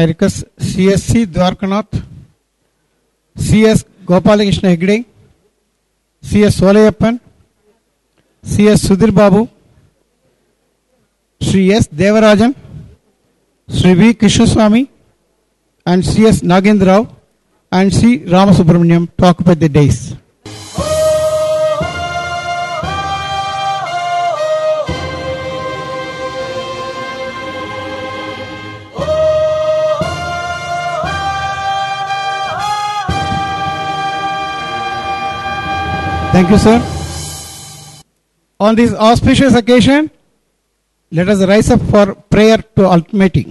I request CSC Dwarkanath, CS Gopalakrishna Hegde, CS Solayappan, CS Sudhir Babu, Sri S. Devarajan, Sri V. Krishnaswamy, and CS Nagendra Rao and C. Ramasubramaniam to occupy the dais. Thank you, sir. On this auspicious occasion, let us rise up for prayer to ultimating.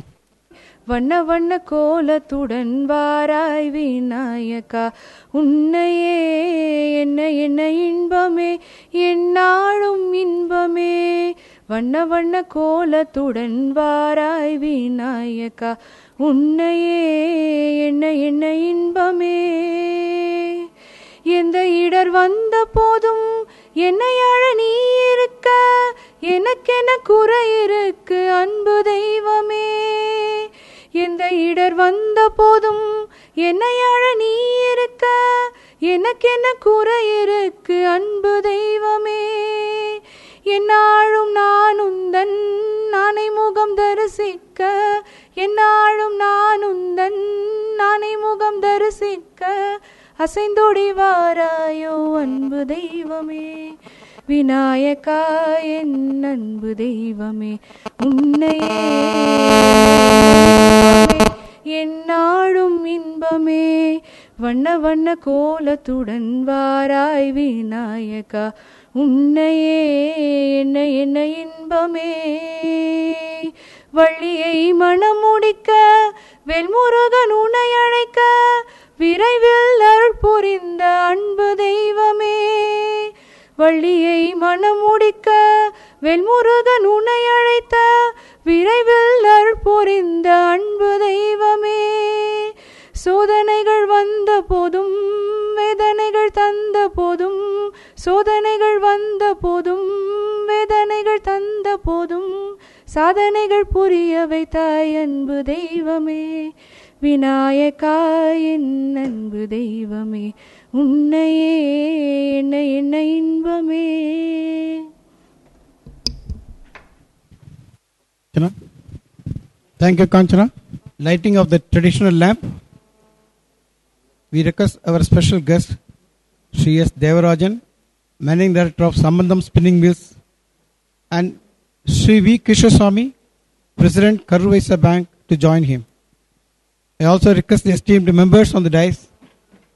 வண்ண வண்ண கோலத்துடன் வாராய் விநாயகா உன்னையே என்ன என்ன இன்பமே என்னாலும் இன்பமே வண்ண வண்ண கோலத்துடன் வாராய் விநாயகா உன்னையே என்ன என்ன இன்பமே எந்த இடர் வந்த போதும் என்னை அழ நீ இருக்க எனக்கென குறை இருக்கு அன்பு தெய்வமே எந்த இடர் வந்த போதும் என்னை அழ நீ இருக்க எனக்கென குறை இருக்கு அன்பு தெய்வமே என்னாலும் நான் உந்தன் நானை முகம் தரிசிக்க என்னாலும் நான் உந்தன் நானை முகம் தரிசிக்க அசைந்தோடி வாராயோ அன்பு தெய்வமே விநாயகா என் அன்பு தெய்வமே உன்னையே என்னாலும் இன்பமே வண்ண வண்ண கோலத்துடன் வாராய் விநாயகா உன்னையே என்ன என்ன இன்பமே வள்ளியை மணமுடிக்க வெல்முருகன் உன்னை அழைக்க விரைவில் அருள் புரிந்த அன்பு தெய்வமே வள்ளியை மணமுடிக்க வெல்முருகன் உன்னை அழைத்த விரைவில் அருள் புரிந்த அன்பு தெய்வமே சோதனைகள் வந்த போதும் வேதனைகள் தந்த போதும் சோதனைகள் வந்த போதும் வேதனைகள் தந்த போதும் சாதனைகள் புரிய வைத்தாய் அன்பு தெய்வமே விநாயகா என் அன்பு தெய்வமே உன்னையே என்ன என்ன இன்பமே. Thank you, Kanchana. Lighting of the traditional lamp. We request our special guest, Sri S. Devarajan, Managing Director of Sambandham Spinning Mills, and Sri V. Krishnaswamy, President Karur Vysya Bank, to join him. I also request the esteemed members on the dais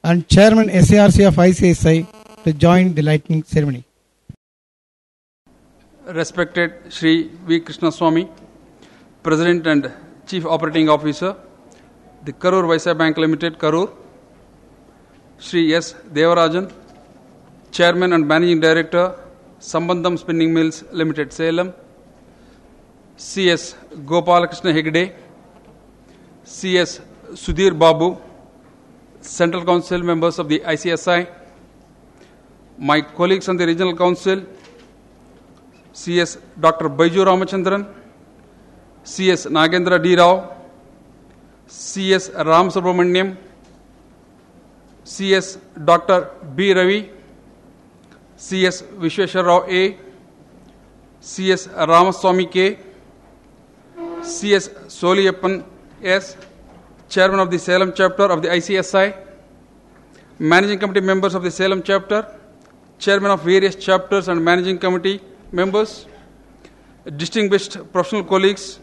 and Chairman SARC of ICSI to join the lighting ceremony. Respected Sri V. Krishnaswamy, President and Chief Operating Officer, the Karur Vysya Bank Limited, Karur, Sri S. Devarajan, Chairman and Managing Director, Sambandham Spinning Mills Limited, Salem, C.S. Gopalakrishna Hegde, C.S. Sudhir Babu, Central Council members of the ICSI, my colleagues on the Regional Council, C.S. Dr. Baiju Ramachandran, C.S. Nagendra D. Rao, C.S. Ramasubramaniam, C.S. Dr. B. Ravi, C.S. Vishweshwar Rao A, C.S. Ramaswamy K, C.S. Solayappan S, Chairman of the Salem Chapter of the ICSI, Managing Committee members of the Salem Chapter, Chairman of various chapters and Managing Committee members, distinguished professional colleagues,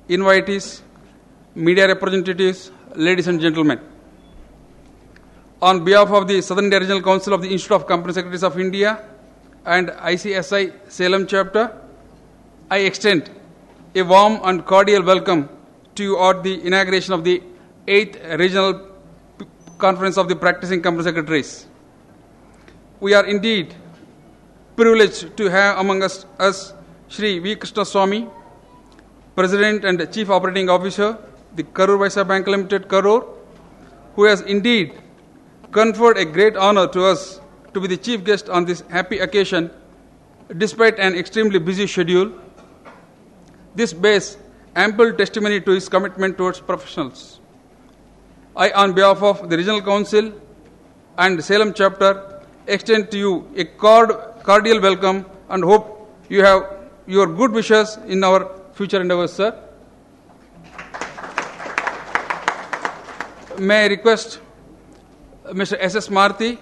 invitees, media representatives, ladies and gentlemen. On behalf of the Southern India Regional Council of the Institute of Company Secretaries of India and ICSI Salem Chapter, I extend a warm and cordial welcome to you at the inauguration of the 8th Regional Conference of the Practicing Company Secretaries. We are indeed privileged to have among us Sri V. Krishnaswamy, President and Chief Operating Officer, the Karur Vysya Bank Limited, Karur, who has indeed conferred a great honor to us to be the chief guest on this happy occasion, despite an extremely busy schedule. This base ample testimony to his commitment towards professionals. I, on behalf of the Regional Council and Salem Chapter, extend to you a cordial welcome and hope you have your good wishes in our future endeavors, sir. May I request Mr. S.S. Marthy,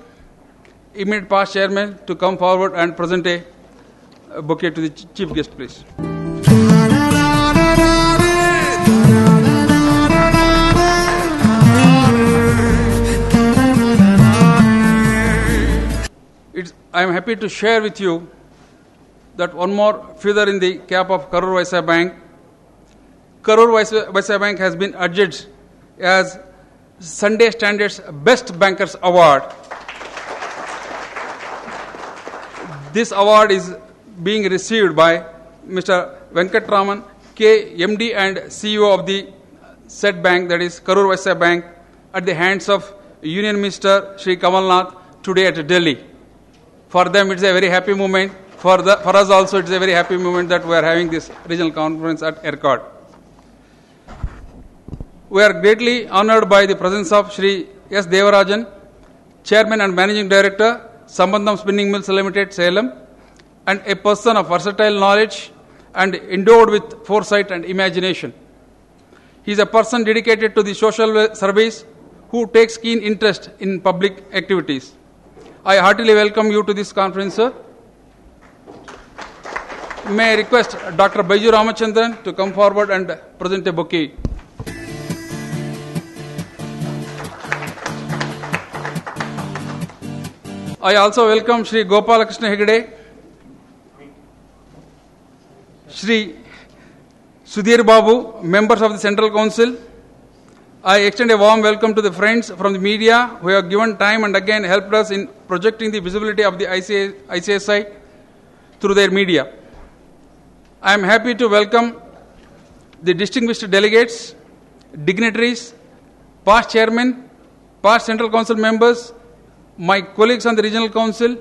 immediate past chairman, to come forward and present a bouquet to the chief guest, please. I am happy to share with you that one more feather in the cap of Karur Vysya Bank. Karur Vysya Bank has been adjudged as Sunday Standard's Best Bankers Award. This award is being received by Mr. Venkatraman K, MD and CEO of the said bank, that is Karur Vysya Bank, at the hands of Union Minister Shri Kamal Nath today at Delhi. For them, it's a very happy moment. For us also, it's a very happy moment that we are having this regional conference at ERCOT. We are greatly honored by the presence of Shri S. Devarajan, Chairman and Managing Director, Sambandham Spinning Mills Limited, Salem, and a person of versatile knowledge and endowed with foresight and imagination. He is a person dedicated to the social service who takes keen interest in public activities. I heartily welcome you to this conference, sir. May I request Dr. Baiju Ramachandran to come forward and present a bouquet. I also welcome Shri Gopalakrishna Hegde, Shri Sudhir Babu, members of the Central Council. I extend a warm welcome to the friends from the media who have given time and again helped us in projecting the visibility of the ICSI through their media. I am happy to welcome the distinguished delegates, dignitaries, past chairmen, past Central Council members, my colleagues on the Regional Council,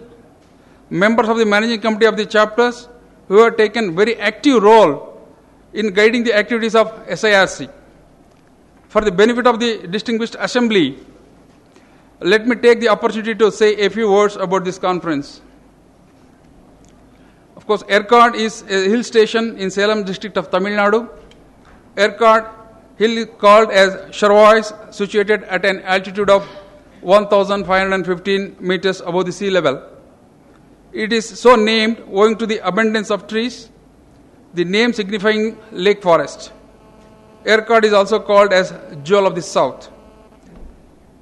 members of the Managing Committee of the chapters who have taken very active role in guiding the activities of SIRC. For the benefit of the distinguished assembly, let me take the opportunity to say a few words about this conference. Of course, ERCOT is a hill station in Salem district of Tamil Nadu. ERCOT hill is called as Shervois, situated at an altitude of 1,515 meters above the sea level. It is so named owing to the abundance of trees, the name signifying lake forest. ERCOT is also called as Jewel of the South.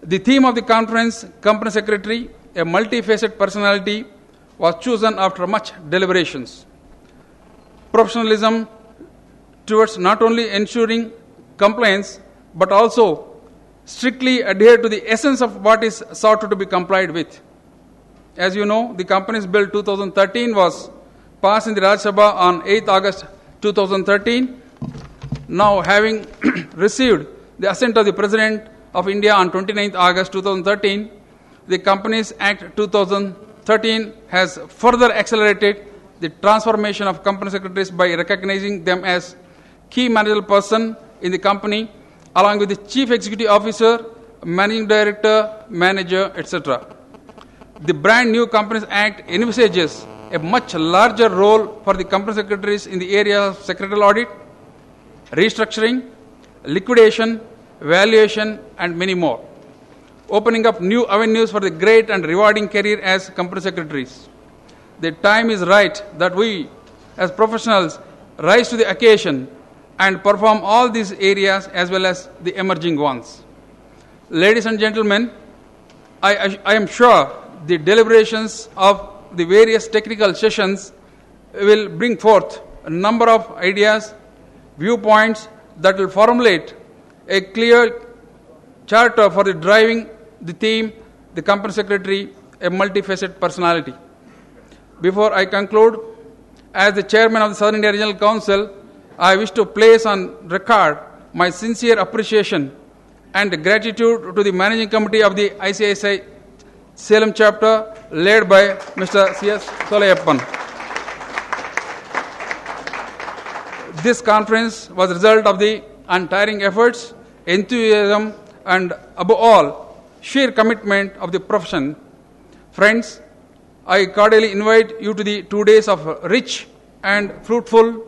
The theme of the conference, Company Secretary, a multifaceted personality, was chosen after much deliberations. Professionalism towards not only ensuring compliance, but also strictly adhere to the essence of what is sought to be complied with. As you know, the Companies Bill 2013 was passed in the Rajya Sabha on 8th August 2013. Now, having received the assent of the President of India on 29th August 2013, the Companies Act 2013 has further accelerated the transformation of company secretaries by recognizing them as key managerial person in the company, along with the Chief Executive Officer, Managing Director, Manager, etc. The brand new Companies Act envisages a much larger role for the company secretaries in the area of secretarial audit, restructuring, liquidation, valuation, and many more, opening up new avenues for the great and rewarding career as company secretaries. The time is right that we, as professionals, rise to the occasion and perform all these areas as well as the emerging ones. Ladies and gentlemen, I am sure the deliberations of the various technical sessions will bring forth a number of ideas, viewpoints that will formulate a clear charter for the driving the theme, the company secretary, a multifaceted personality. Before I conclude, as the chairman of the Southern India Regional Council, I wish to place on record my sincere appreciation and gratitude to the Managing Committee of the ICICI Salem chapter, led by Mr. C.S. Solayappan. This conference was a result of the untiring efforts, enthusiasm, and above all, sheer commitment of the profession. Friends, I cordially invite you to the 2 days of rich and fruitful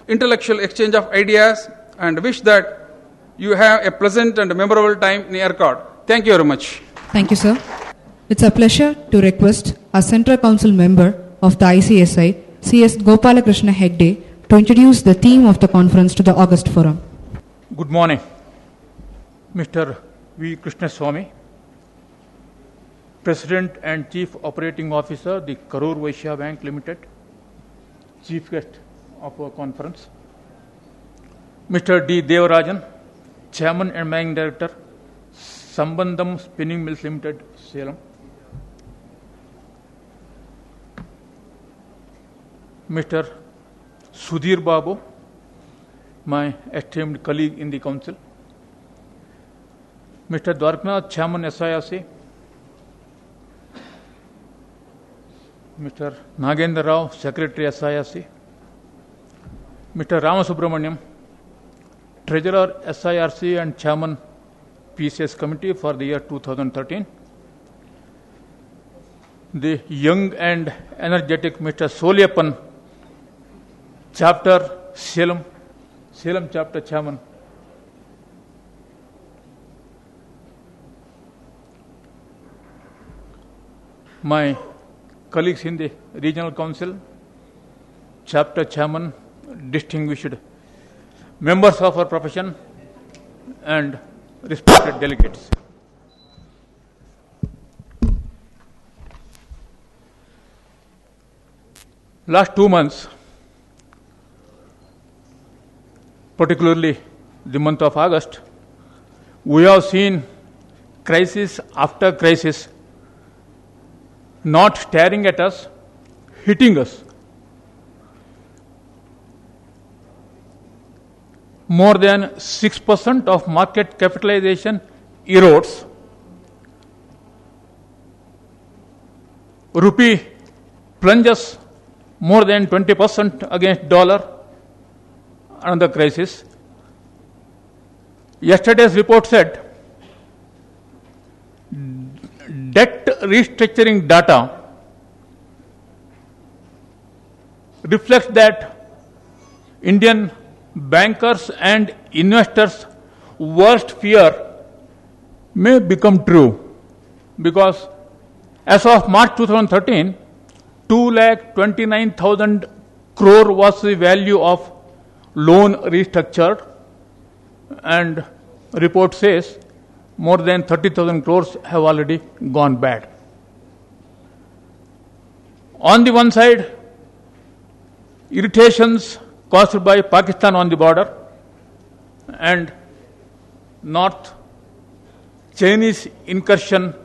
intellectual exchange of ideas and wish that you have a pleasant and memorable time in ERCOT. Thank you very much. Thank you, sir. It's a pleasure to request our Central Council member of the ICSI, C.S. Gopalakrishna Hegde, to introduce the theme of the conference to the August Forum. Good morning, Mr. V. Krishnaswamy, President and Chief Operating Officer, the Karur Vysya Bank Limited, Chief Guest of our conference, Mr. D. Devarajan, Chairman and Managing Director, Sambandham Spinning Mills Limited, Salem, Mr. Sudhir Babu, my esteemed colleague in the council, Mr. Dwarkanath, Chairman SIRC, Mr. Nagendra Rao, Secretary SIRC, Mr. Ramasubramaniam, Treasurer SIRC and Chairman PCS Committee for the year 2013, the young and energetic Mr. Soliappan, Chapter Salem Chapter Chairman, my colleagues in the Regional Council, Chapter Chairman, distinguished members of our profession, and respected delegates. Last 2 months, particularly the month of August, we have seen crisis after crisis not staring at us, hitting us. More than 6% of market capitalization erodes. Rupee plunges more than 20% against dollar. Another crisis. Yesterday's report said debt restructuring data reflects that Indian bankers and investors' worst fear may become true, because as of March 2013, 2,29,000 crore was the value of loan restructured, and report says more than 30,000 crores have already gone bad. On the one side, irritations caused by Pakistan on the border and North Chinese incursion.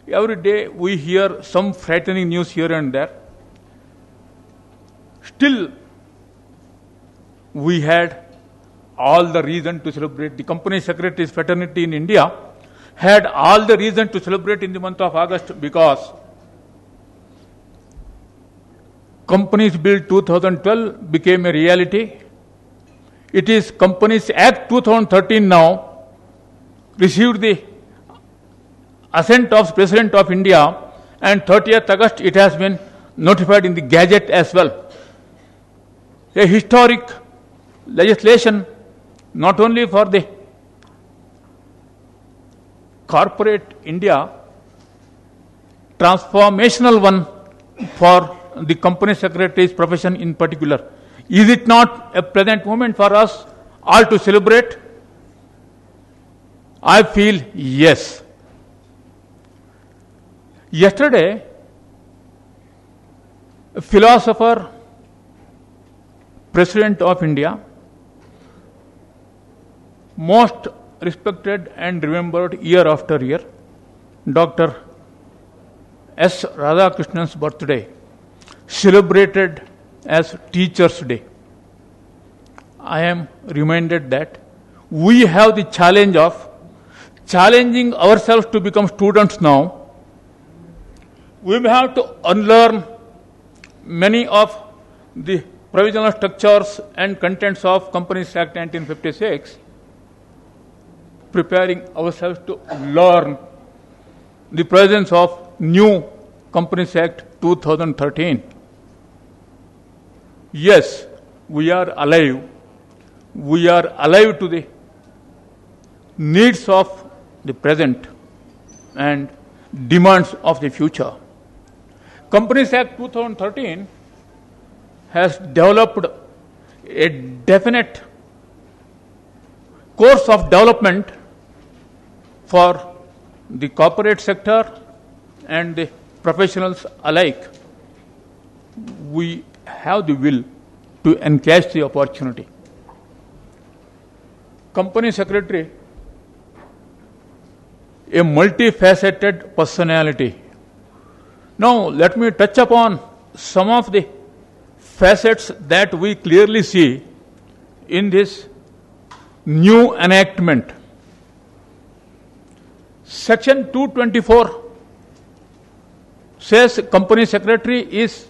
Every day we hear some frightening news here and there. Still, we had all the reason to celebrate. The company secretaries fraternity in India had all the reason to celebrate in the month of August, because Companies Bill 2012 became a reality. It is Companies Act 2013 now received the assent of President of India, and 30th August it has been notified in the Gazette as well. A historic legislation, not only for the corporate India, transformational one for the company secretary's profession in particular. Is it not a present moment for us all to celebrate? I feel yes. Yesterday, a philosopher, President of India, most respected and remembered year after year, Dr. S. Radhakrishnan's birthday, celebrated as Teachers' Day. I am reminded that we have the challenge of challenging ourselves to become students now. We may have to unlearn many of the provisional structures and contents of Companies Act 1956, preparing ourselves to learn the presence of new Companies Act 2013. Yes, we are alive. We are alive to the needs of the present and demands of the future. Companies Act 2013 has developed a definite course of development for the corporate sector and the professionals alike. We have the will to encash the opportunity. Company Secretary, a multifaceted personality. Now, let me touch upon some of the facets that we clearly see in this new enactment. Section 224 says Company Secretary is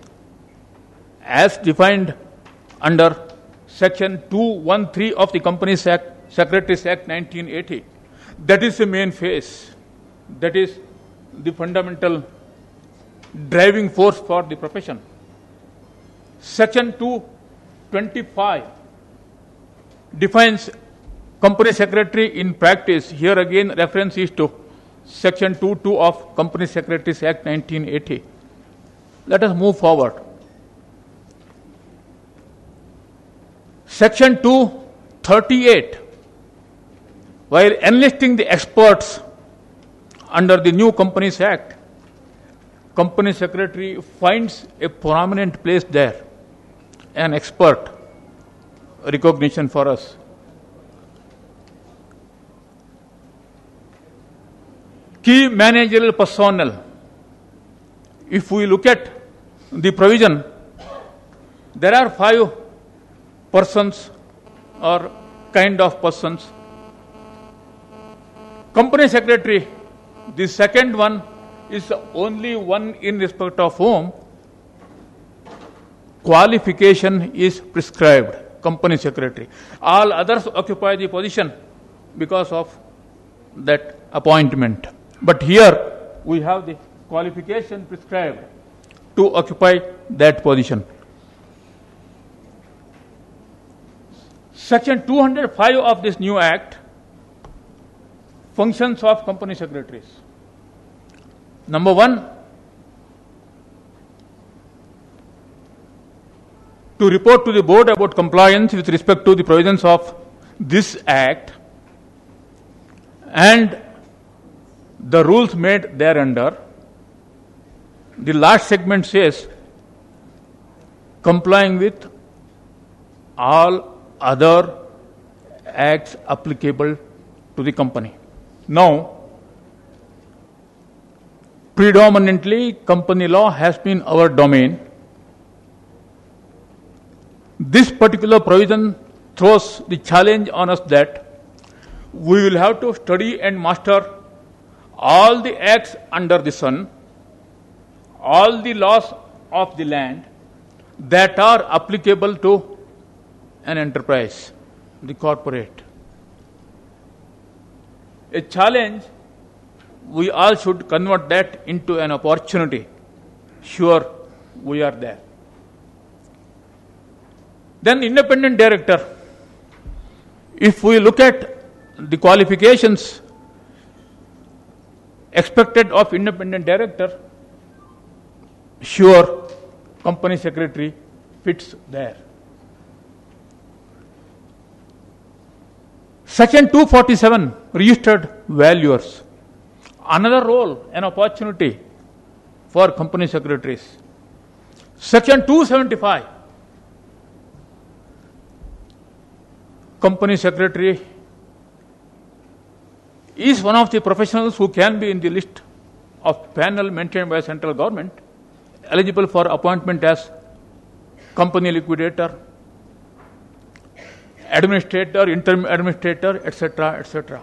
as defined under Section 213 of the Companies Act, Secretaries Act 1980. That is the main phase. That is the fundamental driving force for the profession. Section 225 defines Company Secretary in practice. Here again reference is to Section 22 of Company Secretaries Act 1980. Let us move forward. Section 238, while enlisting the experts under the new Companies Act, Company Secretary finds a prominent place there, an expert recognition for us. Key managerial personnel. If we look at the provision, there are 5 persons or kind of persons. Company Secretary, the second one, is the only one in respect of whom qualification is prescribed. Company Secretary. All others occupy the position because of that appointment. But here we have the qualification prescribed to occupy that position. Section 205 of this new Act, functions of Company Secretaries. Number 1, to report to the board about compliance with respect to the provisions of this Act and the rules made thereunder. The last segment says complying with all other acts applicable to the company. Now, predominantly company law has been our domain. This particular provision throws the challenge on us that we will have to study and master all the acts under the sun, all the laws of the land that are applicable to an enterprise, the corporate. A challenge, we all should convert that into an opportunity. Sure, we are there. Then independent director. If we look at the qualifications expected of independent director, sure, company secretary fits there. Section 247, registered valuers. Another role, an opportunity for company secretaries. Section 275, company secretary is one of the professionals who can be in the list of panel maintained by central government, eligible for appointment as company liquidator, administrator, interim administrator, etc., etc.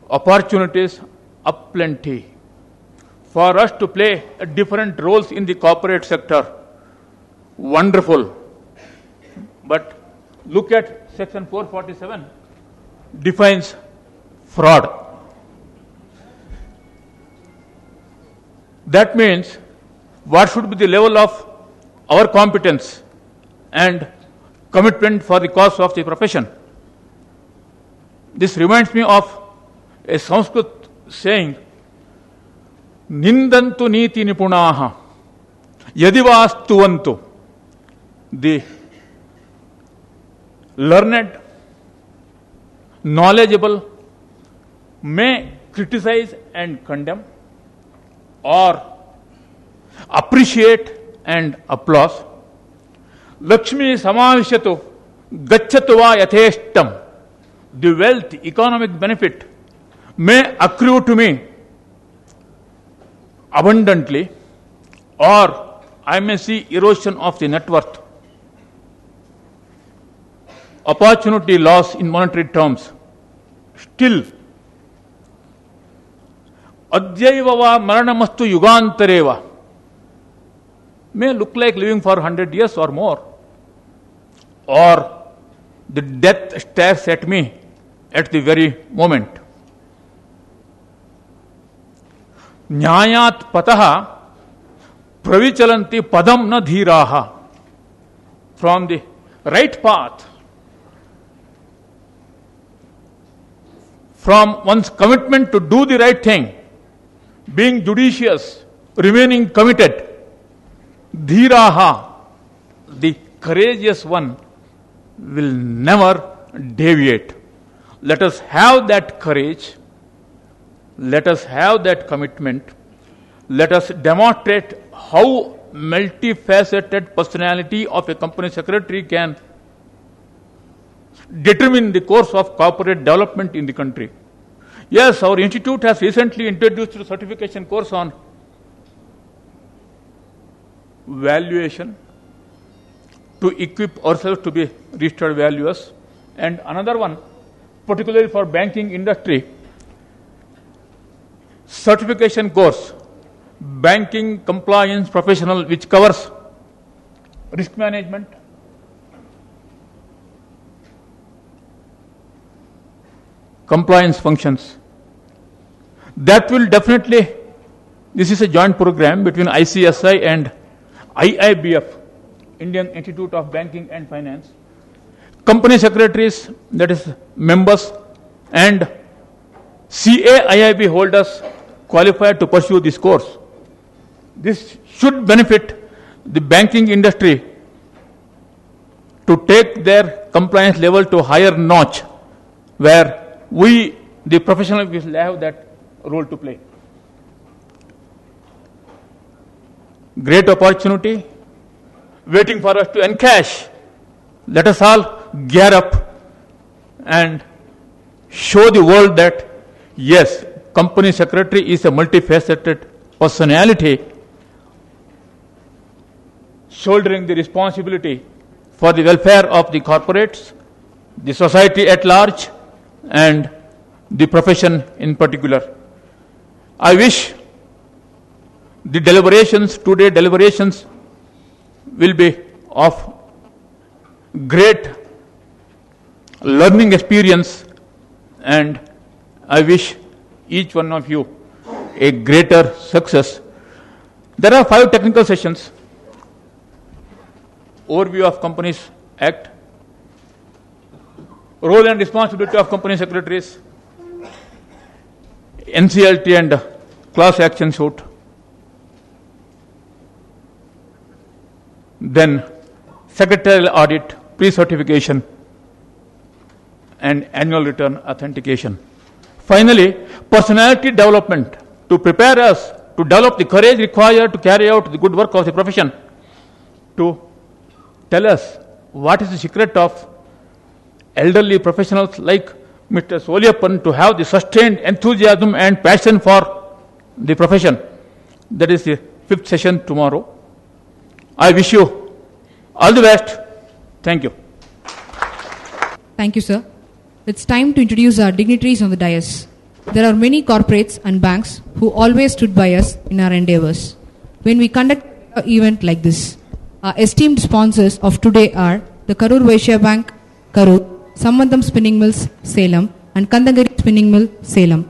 Opportunities aplenty for us to play different roles in the corporate sector. Wonderful. But look at section 447 defines fraud. That means what should be the level of our competence and commitment for the cause of the profession. This reminds me of a Sanskrit saying, Nindantu niti nipunaha yadivastuvantu. The learned, knowledgeable may criticize and condemn or appreciate and applause. Lakshmi samavishatu gacchatu va yatheshtam. The wealth, economic benefit may accrue to me abundantly, or I may see erosion of the net worth. Opportunity loss in monetary terms. Still, adyayava maranamastu yugantareva may look like living for 100 years or more, or the death stares at me at the very moment. Nyayat pataha pravichalanti padam na dhiraha. From the right path, from one's commitment to do the right thing, being judicious, remaining committed, dhiraha, the courageous one, will never deviate. Let us have that courage. Let us have that commitment. Let us demonstrate how multifaceted personality of a company secretary can determine the course of corporate development in the country. Yes, our institute has recently introduced a certification course on valuation to equip ourselves to be registered valuers, and another one, particularly for banking industry, certification course, banking compliance professional, which covers risk management, compliance functions. That will definitely, this is a joint program between ICSI and IIBF, Indian Institute of Banking and Finance. Company secretaries, that is members, and CAIIB holders qualified to pursue this course. This should benefit the banking industry to take their compliance level to a higher notch, where we, the professionals, will have that role to play. Great opportunity waiting for us to encash. Let us all gear up and show the world that, yes, company secretary is a multifaceted personality shouldering the responsibility for the welfare of the corporates, the society at large, and the profession in particular. I wish the deliberations, today deliberations, will be of great learning experience, and I wish each one of you a greater success. There are 5 technical sessions: overview of Companies Act, role and responsibility of company secretaries, NCLT and class action suit, then secretarial audit, pre-certification, and annual return authentication. Finally, personality development to prepare us to develop the courage required to carry out the good work of the profession, to tell us what is the secret of elderly professionals like Mr. Soliappan to have the sustained enthusiasm and passion for the profession. That is the 5th session tomorrow. I wish you all the best. Thank you. Thank you, sir. It's time to introduce our dignitaries on the dais. There are many corporates and banks who always stood by us in our endeavors. When we conduct an event like this, our esteemed sponsors of today are the Karur Vaishya Bank, Karur, Sambandham Spinning Mills, Salem, and Kandagiri Spinning Mill, Salem.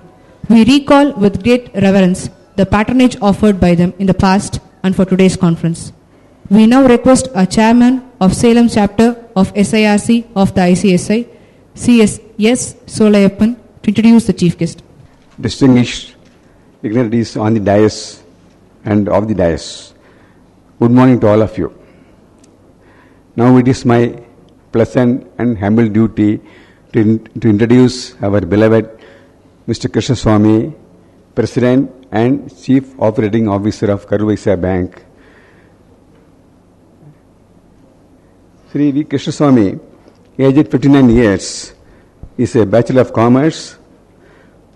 We recall with great reverence the patronage offered by them in the past and for today's conference. We now request a chairman of Salem chapter of SIRC of the ICSI, CS S. Solayappan, to introduce the chief guest. Distinguished dignitaries on the dais and of the dais, good morning to all of you. Now it is my pleasant and humble duty to introduce our beloved Mr. Krishna Swamy, President and Chief Operating Officer of Karur Vaishya Bank. Sri V. Krishna Swamy, aged 59 years, is a Bachelor of Commerce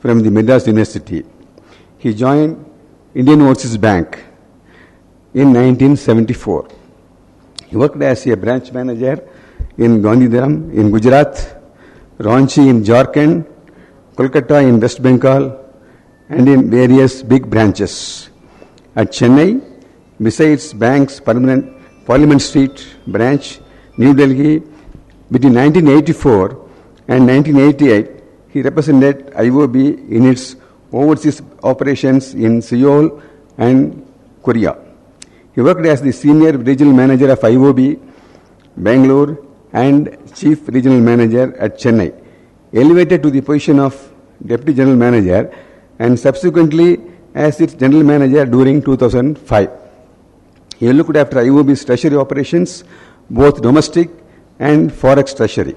from the Madras University. He joined Indian Overseas Bank in 1974. He worked as a branch manager in Gandhidham in Gujarat, Ranchi in Jharkhand, Kolkata in West Bengal, and in various big branches. At Chennai, besides bank's permanent Parliament Street branch, New Delhi, between 1984 and 1988, he represented IOB in its overseas operations in Seoul and Korea. He worked as the Senior Regional Manager of IOB, Bangalore, and Chief Regional Manager at Chennai, elevated to the position of Deputy General Manager and subsequently as its General Manager during 2005. He looked after IOB's treasury operations, both domestic and forex treasury,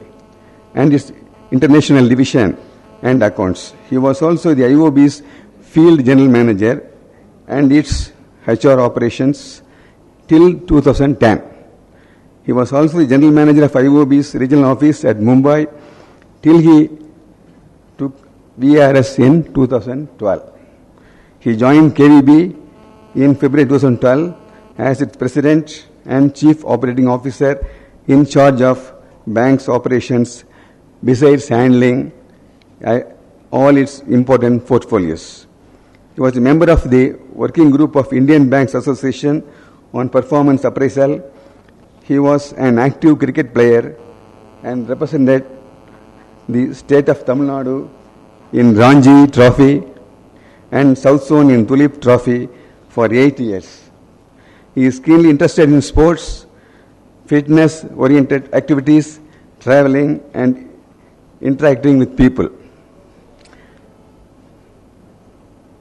and its international division and accounts. He was also the IOB's Field General Manager and its HR operations till 2010. He was also the General Manager of IOB's regional office at Mumbai till he took VRS in 2012. He joined KVB in February 2012 as its President and Chief Operating Officer in charge of bank's operations, besides handling all its important portfolios. He was a member of the working group of Indian Banks Association on performance appraisal. He was an active cricket player and represented the state of Tamil Nadu in Ranji Trophy and South Zone in Tulip Trophy for 8 years. He is keenly interested in sports, fitness-oriented activities, traveling, and interacting with people.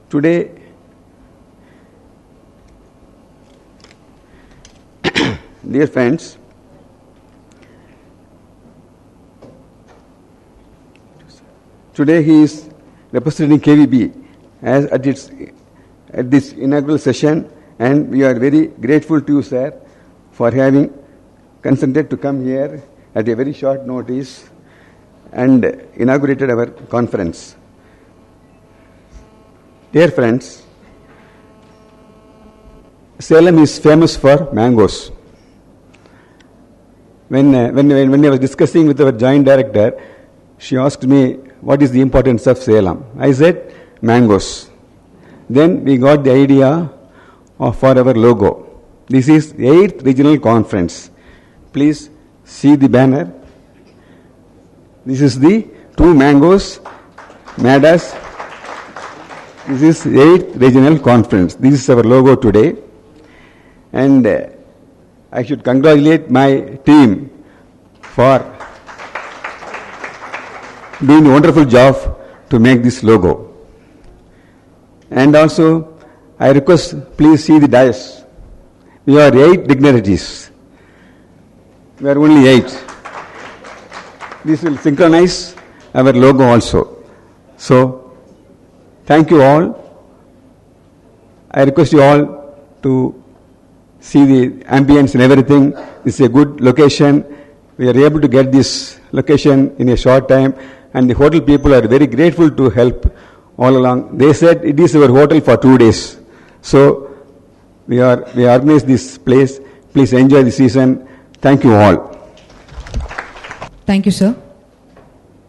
Today, dear friends, today he is representing KVB at this inaugural session, and we are very grateful to you, sir, for having consented to come here at a very short notice and inaugurated our conference. Dear friends, Salem is famous for mangoes. When I was discussing with our joint director, she asked me, what is the importance of Salem? I said, mangoes. Then we got the idea for our logo. This is 8th Regional Conference. Please see the banner. This is the 2 mangoes made us. This is 8th Regional Conference. This is our logo today. And I should congratulate my team for doing a wonderful job to make this logo. And also, I request, please see the dais. We are 8 dignitaries. We are only 8. This will synchronize our logo also. So, thank you all. I request you all to see the ambience and everything. This is a good location. We are able to get this location in a short time, and the hotel people are very grateful to help all along. They said it is our hotel for 2 days. So we organized this place. Please enjoy the season. Thank you all. Thank you, sir.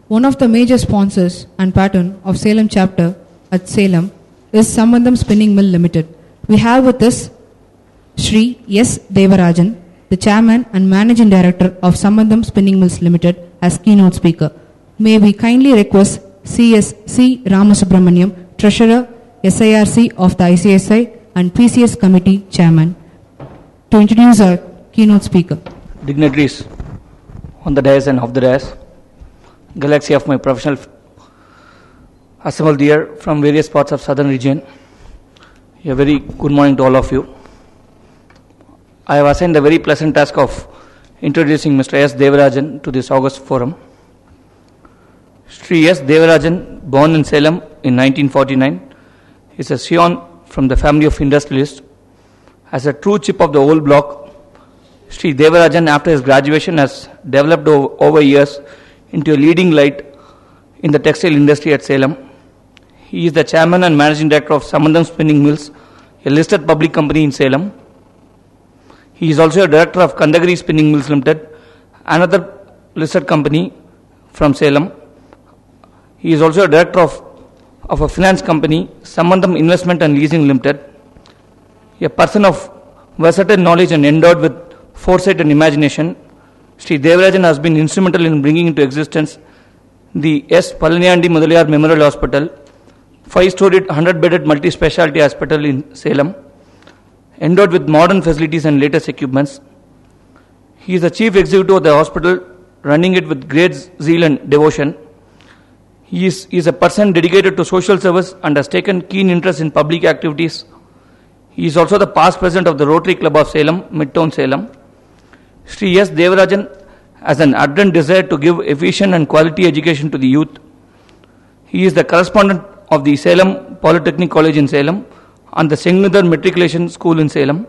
One of the major sponsors and patron of Salem chapter at Salem is Sambandham Spinning Mill Limited. We have with us Shri S. Devarajan, the Chairman and Managing Director of Sambandham Spinning Mills Limited, as keynote speaker. May we kindly request C.S. C. Ramasubramaniam, Treasurer, SIRC of the ICSI and PCS Committee Chairman, to introduce our keynote speaker. Dignitaries on the dais and off the dais, galaxy of my professional assembled here from various parts of southern region. A very good morning to all of you. I have assigned the very pleasant task of introducing Mr. S. Devarajan to this august forum. Sri S. Devarajan, born in Salem in 1949, is a scion from the family of industrialists. As a true chip of the old block, Sri Devarajan, after his graduation, has developed over years into a leading light in the textile industry at Salem. He is the chairman and managing director of Sambandham Spinning Mills, a listed public company in Salem. He is also a director of Kandagiri Spinning Mills Limited, another listed company from Salem. He is also a director of a finance company, Sambandham Investment and Leasing Limited. A person of versatile knowledge and endowed with foresight and imagination, Sri Devarajan has been instrumental in bringing into existence the S. Palaniyandi Mudaliyar Memorial Hospital, 5-storied 100-bedded multi-specialty hospital in Salem, endowed with modern facilities and latest equipments. He is the chief executive of the hospital, running it with great zeal and devotion. He is a person dedicated to social service and has taken keen interest in public activities. He is also the past president of the Rotary Club of Salem, Midtown Salem. Sri S. Devarajan has an ardent desire to give efficient and quality education to the youth. He is the correspondent of the Salem Polytechnic College in Salem and the Sengunadar Matriculation School in Salem.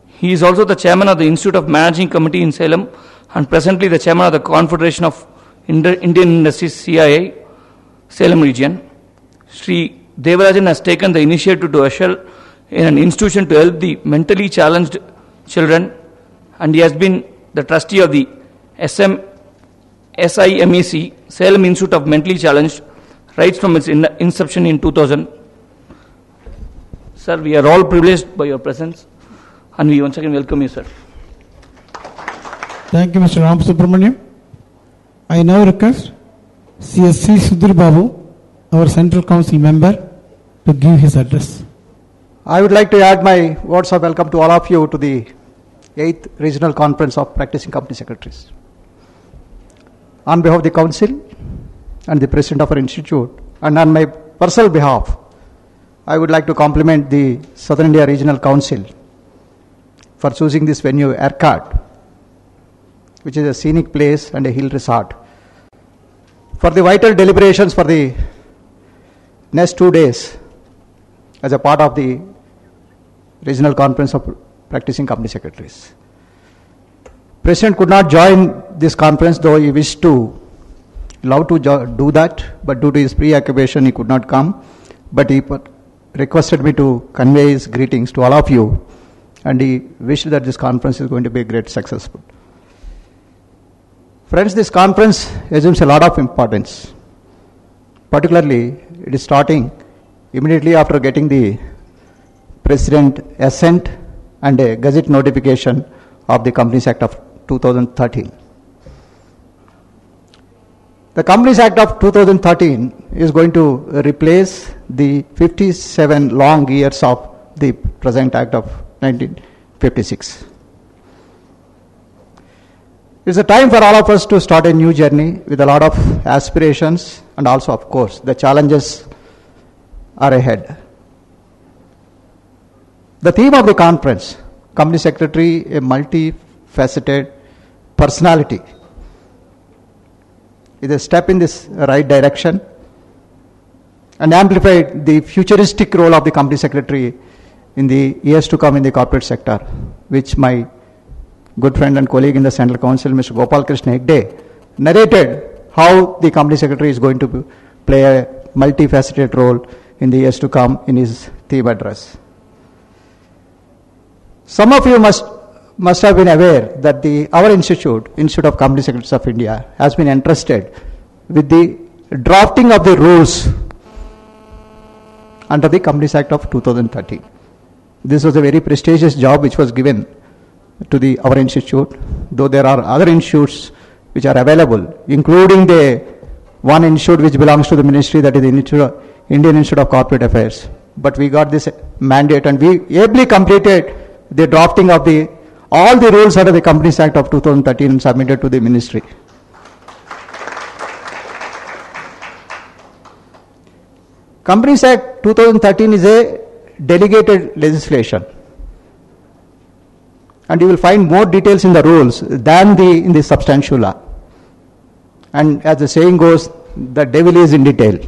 He is also the chairman of the Institute of Managing Committee in Salem and presently the chairman of the Confederation of Indian Industries CIA, Salem region. Sri Devarajan has taken the initiative to usher in an institution to help the mentally challenged children, and he has been the trustee of the SIMEC, Salem Institute of Mentally Challenged, right from its inception in 2000. Sir, we are all privileged by your presence, and we once again welcome you, sir. Thank you, Mr. Ram Subramaniam. I now request CSC Sudhir Babu, our Central Council member, to give his address. I would like to add my words of welcome to all of you to the 8th Regional Conference of Practicing Company Secretaries. On behalf of the Council and the President of our Institute, and on my personal behalf, I would like to compliment the Southern India Regional Council for choosing this venue, ERCOT, which is a scenic place and a hill resort, for the vital deliberations for the next 2 days as a part of the Regional Conference of Practicing Company Secretaries. President could not join this conference, though he wished to, love to do that, but due to his preoccupation he could not come. But he requested me to convey his greetings to all of you, and he wished that this conference is going to be a great success. Friends, this conference assumes a lot of importance. Particularly, it is starting immediately after getting the President assent and a Gazette notification of the Companies Act of 2013. The Companies Act of 2013 is going to replace the 57 long years of the present Act of 1956. It's a time for all of us to start a new journey with a lot of aspirations, and also, of course, the challenges are ahead. The theme of the conference, Company Secretary, a multifaceted personality, is a step in this right direction and amplified the futuristic role of the Company Secretary in the years to come in the corporate sector, which my good friend and colleague in the Central Council, Mr. Gopal Krishna Hegde, narrated how the Company Secretary is going to play a multifaceted role in the years to come in his theme address. Some of you must have been aware that our Institute of Company Secretaries of India, has been entrusted with the drafting of the rules under the Companies Act of 2013. This was a very prestigious job which was given to our institute, though there are other institutes which are available, including the one institute which belongs to the ministry, that is the Indian Institute of Corporate Affairs. But we got this mandate and we ably completed the drafting of all the rules under the Companies Act of 2013 and submitted to the ministry. Companies Act 2013 is a delegated legislation, and you will find more details in the rules than in the substantial law. And as the saying goes, the devil is in detail.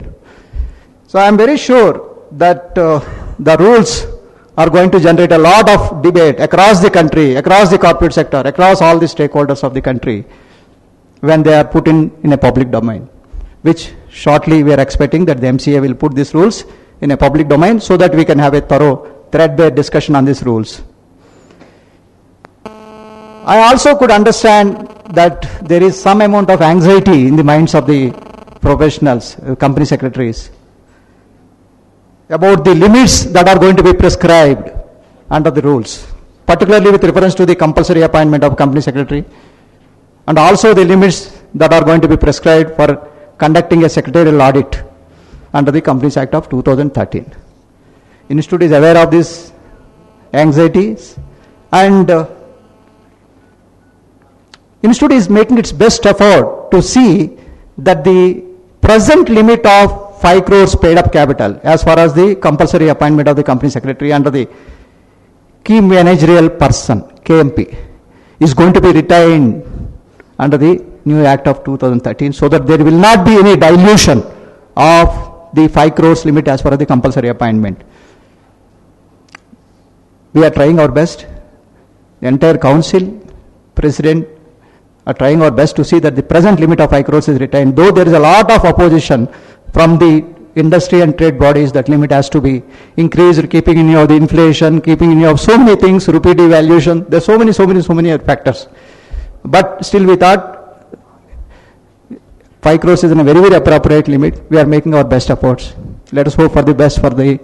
So I am very sure that the rules are going to generate a lot of debate across the country, across the corporate sector, across all the stakeholders of the country when they are put in a public domain, which shortly we are expecting that the MCA will put these rules in a public domain so that we can have a thorough, threadbare discussion on these rules. I also could understand that there is some amount of anxiety in the minds of the professionals, company secretaries, about the limits that are going to be prescribed under the rules, particularly with reference to the compulsory appointment of company secretary, and also the limits that are going to be prescribed for conducting a secretarial audit under the Companies Act of 2013. Institute is aware of these anxieties, and Institute is making its best effort to see that the present limit of 5 crores paid up capital as far as the compulsory appointment of the company secretary under the key managerial person, KMP, is going to be retained under the new Act of 2013, so that there will not be any dilution of the 5 crores limit as far as the compulsory appointment. We are trying our best. The entire council, president, are trying our best to see that the present limit of 5 crores is retained, though there is a lot of opposition from the industry and trade bodies that limit has to be increased, keeping in view of the inflation, keeping in view of so many things, rupee devaluation. There are so many factors. But still we thought 5 crores is a very, very appropriate limit. We are making our best efforts. Let us hope for the best for the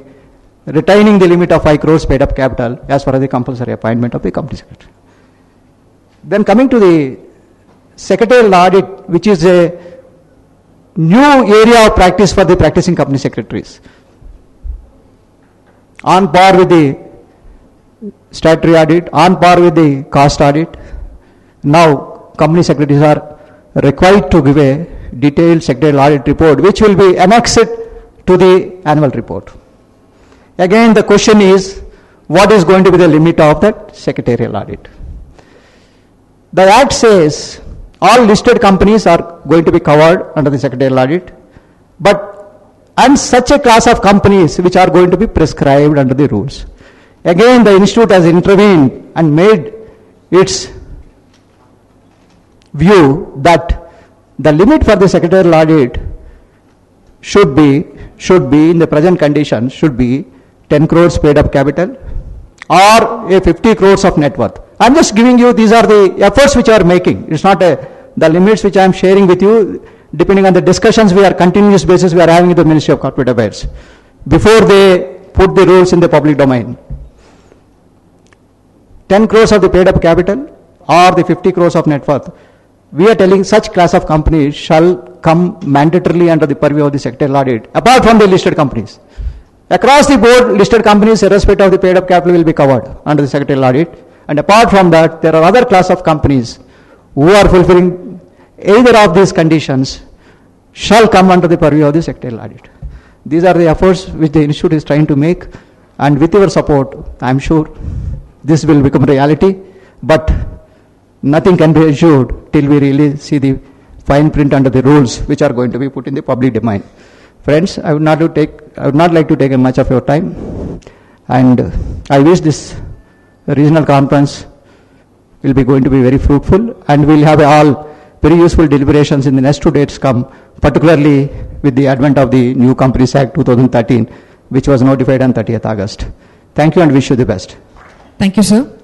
retaining the limit of 5 crores paid up capital as far as the compulsory appointment of the company secretary. Then coming to the secretarial audit, which is a new area of practice for the practicing company secretaries, on par with the statutory audit, on par with the cost audit. Now company secretaries are required to give a detailed secretarial audit report, which will be annexed to the annual report. Again, the question is, what is going to be the limit of that secretarial audit? The Act says all listed companies are going to be covered under the secretarial audit, and such a class of companies which are going to be prescribed under the rules. Again, the institute has intervened and made its view that the limit for the secretarial audit should be in the present condition should be 10 crores paid up capital or a 50 crores of net worth. I am just giving you, these are the efforts which I am making. It's not the limits which I am sharing with you, depending on the discussions continuous basis we are having with the Ministry of Corporate Affairs before they put the rules in the public domain. 10 crores of the paid up capital or the 50 crores of net worth. We are telling such class of companies shall come mandatorily under the purview of the secretarial audit, apart from the listed companies. Across the board, listed companies, irrespective of the paid up capital, will be covered under the secretarial audit. And apart from that, there are other class of companies who are fulfilling either of these conditions shall come under the purview of the secretarial audit. These are the efforts which the institute is trying to make, and with your support, I am sure this will become reality. But nothing can be assured till we really see the fine print under the rules which are going to be put in the public domain. Friends, I would not like to take much of your time, and I wish this regional conference will be going to be very fruitful, and we'll have all very useful deliberations in the next 2 days come, particularly with the advent of the new Companies Act 2013, which was notified on 30th August. Thank you and wish you the best. Thank you, sir.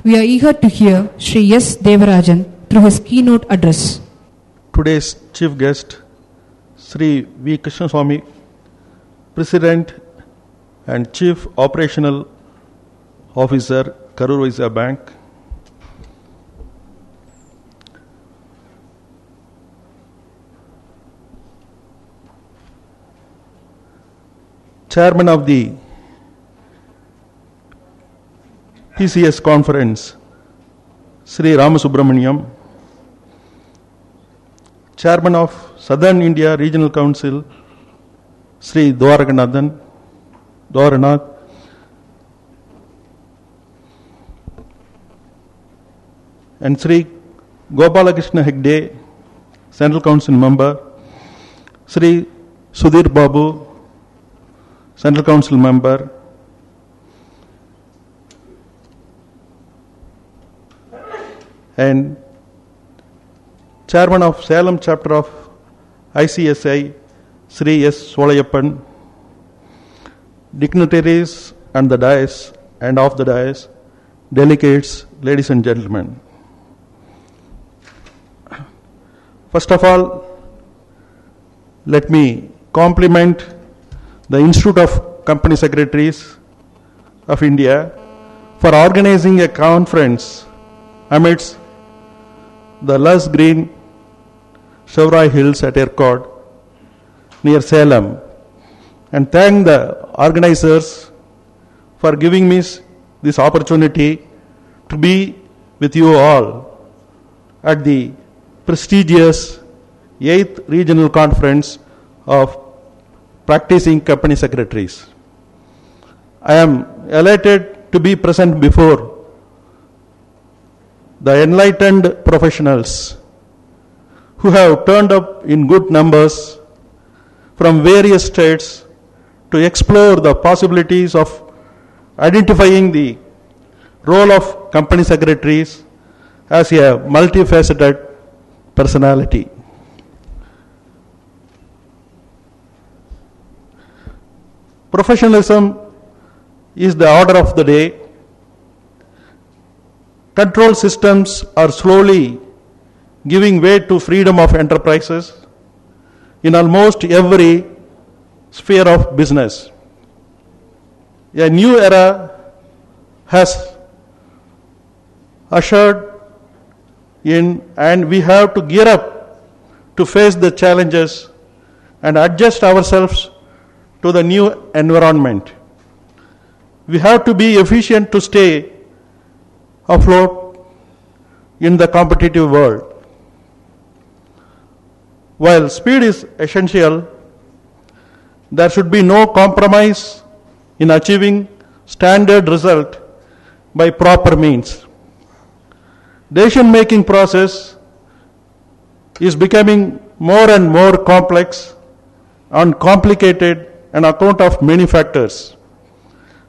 We are eager to hear Sri S. Devarajan through his keynote address. Today's chief guest, Sri V. Krishnaswamy, President and Chief Operational Officer, Karur Vysya Bank. Chairman of the PCS Conference, Sri Ramasubramaniam, Chairman of Southern India Regional Council, Sri Dwaranath, and Sri Gopalakrishna Hegde, Central Council Member, Sri Sudhir Babu, Central Council Member, and Chairman of Salem Chapter of ICSI, Sri S. Solayappan, dignitaries and the dais and of the dais, delegates, ladies and gentlemen. First of all, let me compliment the Institute of Company Secretaries of India for organizing a conference amidst the lush green Chevrolet Hills at Ercod near Salem, and thank the organizers for giving me this opportunity to be with you all at the prestigious 8th Regional Conference of Practicing Company Secretaries. I am elated to be present before the enlightened professionals who have turned up in good numbers from various states to explore the possibilities of identifying the role of company secretaries as a multifaceted personality. Professionalism is the order of the day. Control systems are slowly giving way to freedom of enterprises in almost every sphere of business. A new era has ushered in, and we have to gear up to face the challenges and adjust ourselves to the new environment. We have to be efficient to stay afloat in the competitive world. While speed is essential, there should be no compromise in achieving standard result by proper means. Decision-making process is becoming more and more complex and complicated on account of many factors.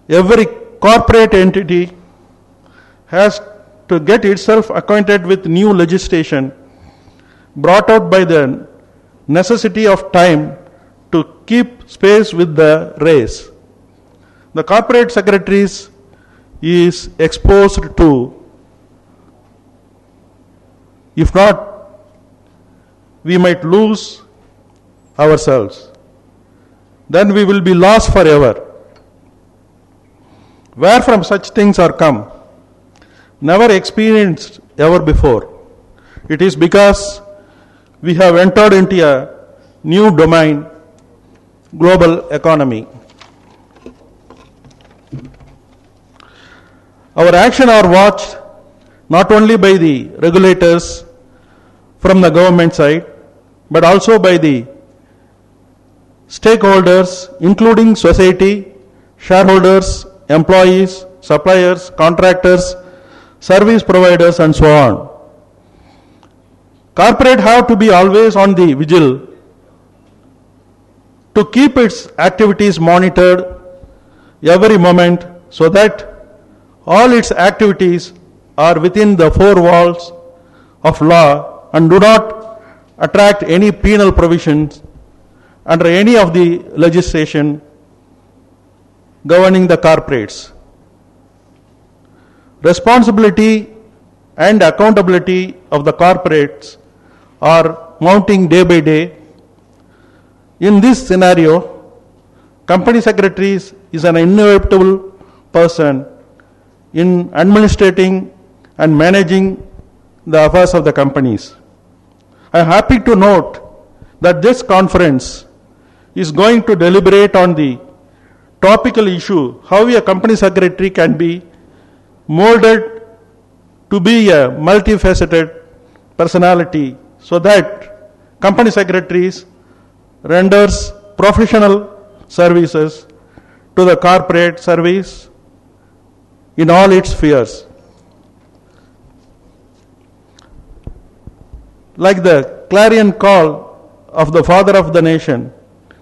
Every corporate entity has to get itself acquainted with new legislation brought out by the necessity of time to keep pace with the race. The corporate secretaries is exposed to, if not, we might lose ourselves. Then we will be lost forever. Where from such things are come, never experienced ever before. It is because we have entered into a new domain, global economy. Our action are watched not only by the regulators from the government side, but also by the stakeholders, including society, shareholders, employees, suppliers, contractors, service providers, and so on. Corporate have to be always on the vigil to keep its activities monitored every moment so that all its activities are within the four walls of law and do not attract any penal provisions under any of the legislation governing the corporates. Responsibility and accountability of the corporates are mounting day by day. In this scenario, company secretaries is an inevitable person in administrating and managing the affairs of the companies. I am happy to note that this conference is going to deliberate on the topical issue, how a company secretary can be molded to be a multifaceted personality, so that company secretaries renders professional services to the corporate service in all its spheres. Like the clarion call of the father of the nation,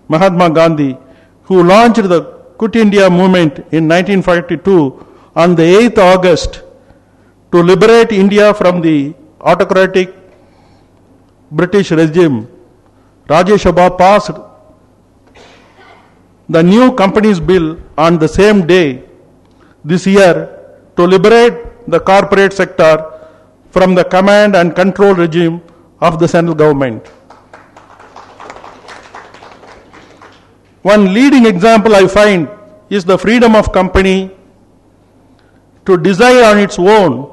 Mahatma Gandhi, who launched the Quit India movement in 1942 on the 8th August to liberate India from the autocratic British regime, Rajya Sabha passed the new Companies Bill on the same day this year to liberate the corporate sector from the command and control regime of the central government. One leading example I find is the freedom of company to decide on its own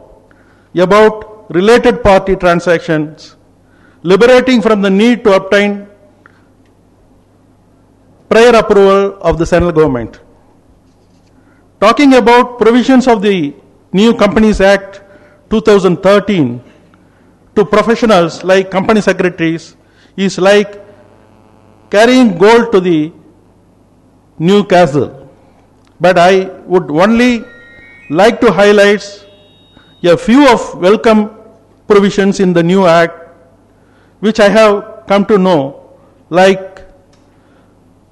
about related party transactions, liberating from the need to obtain prior approval of the central government. Talking about provisions of the new Companies Act 2013 to professionals like company secretaries is like carrying gold to the new castle. But I would only like to highlight a few of welcome provisions in the new act which I have come to know, like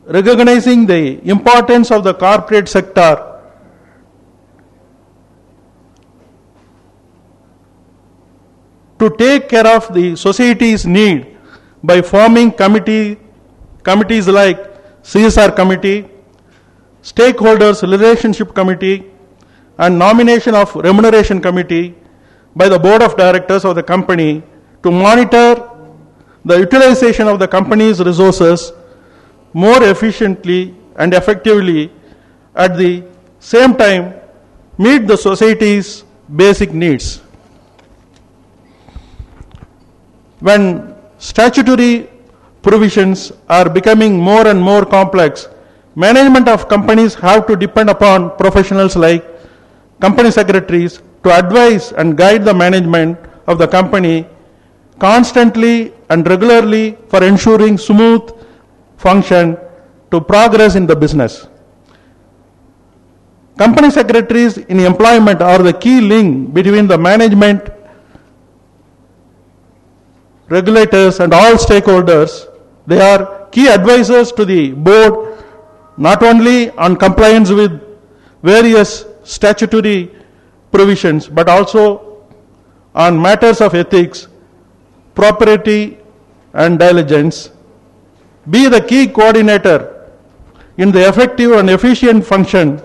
recognizing the importance of the corporate sector to take care of the society's need by forming committees like CSR committee, stakeholders relationship committee, and nomination of remuneration committee by the board of directors of the company to monitor the utilization of the company's resources more efficiently and effectively, at the same time meet the society's basic needs. When statutory provisions are becoming more and more complex, management of companies have to depend upon professionals like company secretaries to advise and guide the management of the company constantly and regularly for ensuring smooth function to progress in the business. Company secretaries in employment are the key link between the management, regulators, and all stakeholders. They are key advisors to the board, not only on compliance with various statutory provisions, but also on matters of ethics, propriety, and diligence. Be the key coordinator in the effective and efficient function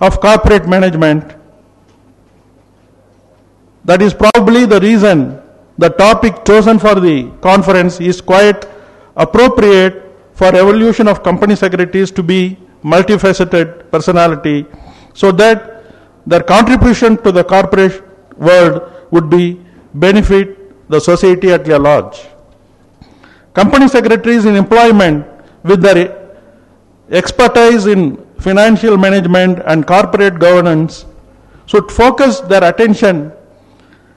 of corporate management. That is probably the reason the topic chosen for the conference is quite appropriate for evolution of company secretaries to be multifaceted personality, so that their contribution to the corporate world would be benefit the society at large. Company secretaries in employment with their expertise in financial management and corporate governance should focus their attention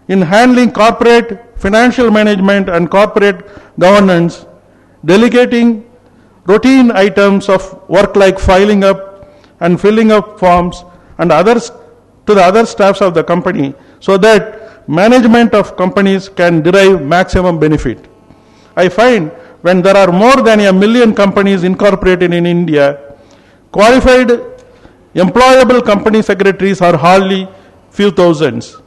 in handling corporate financial management and corporate governance, delegating routine items of work like filing up and filling up forms and others to the other staffs of the company, so that management of companies can derive maximum benefit. I find when there are more than 1 million companies incorporated in India, qualified employable company secretaries are hardly few thousands.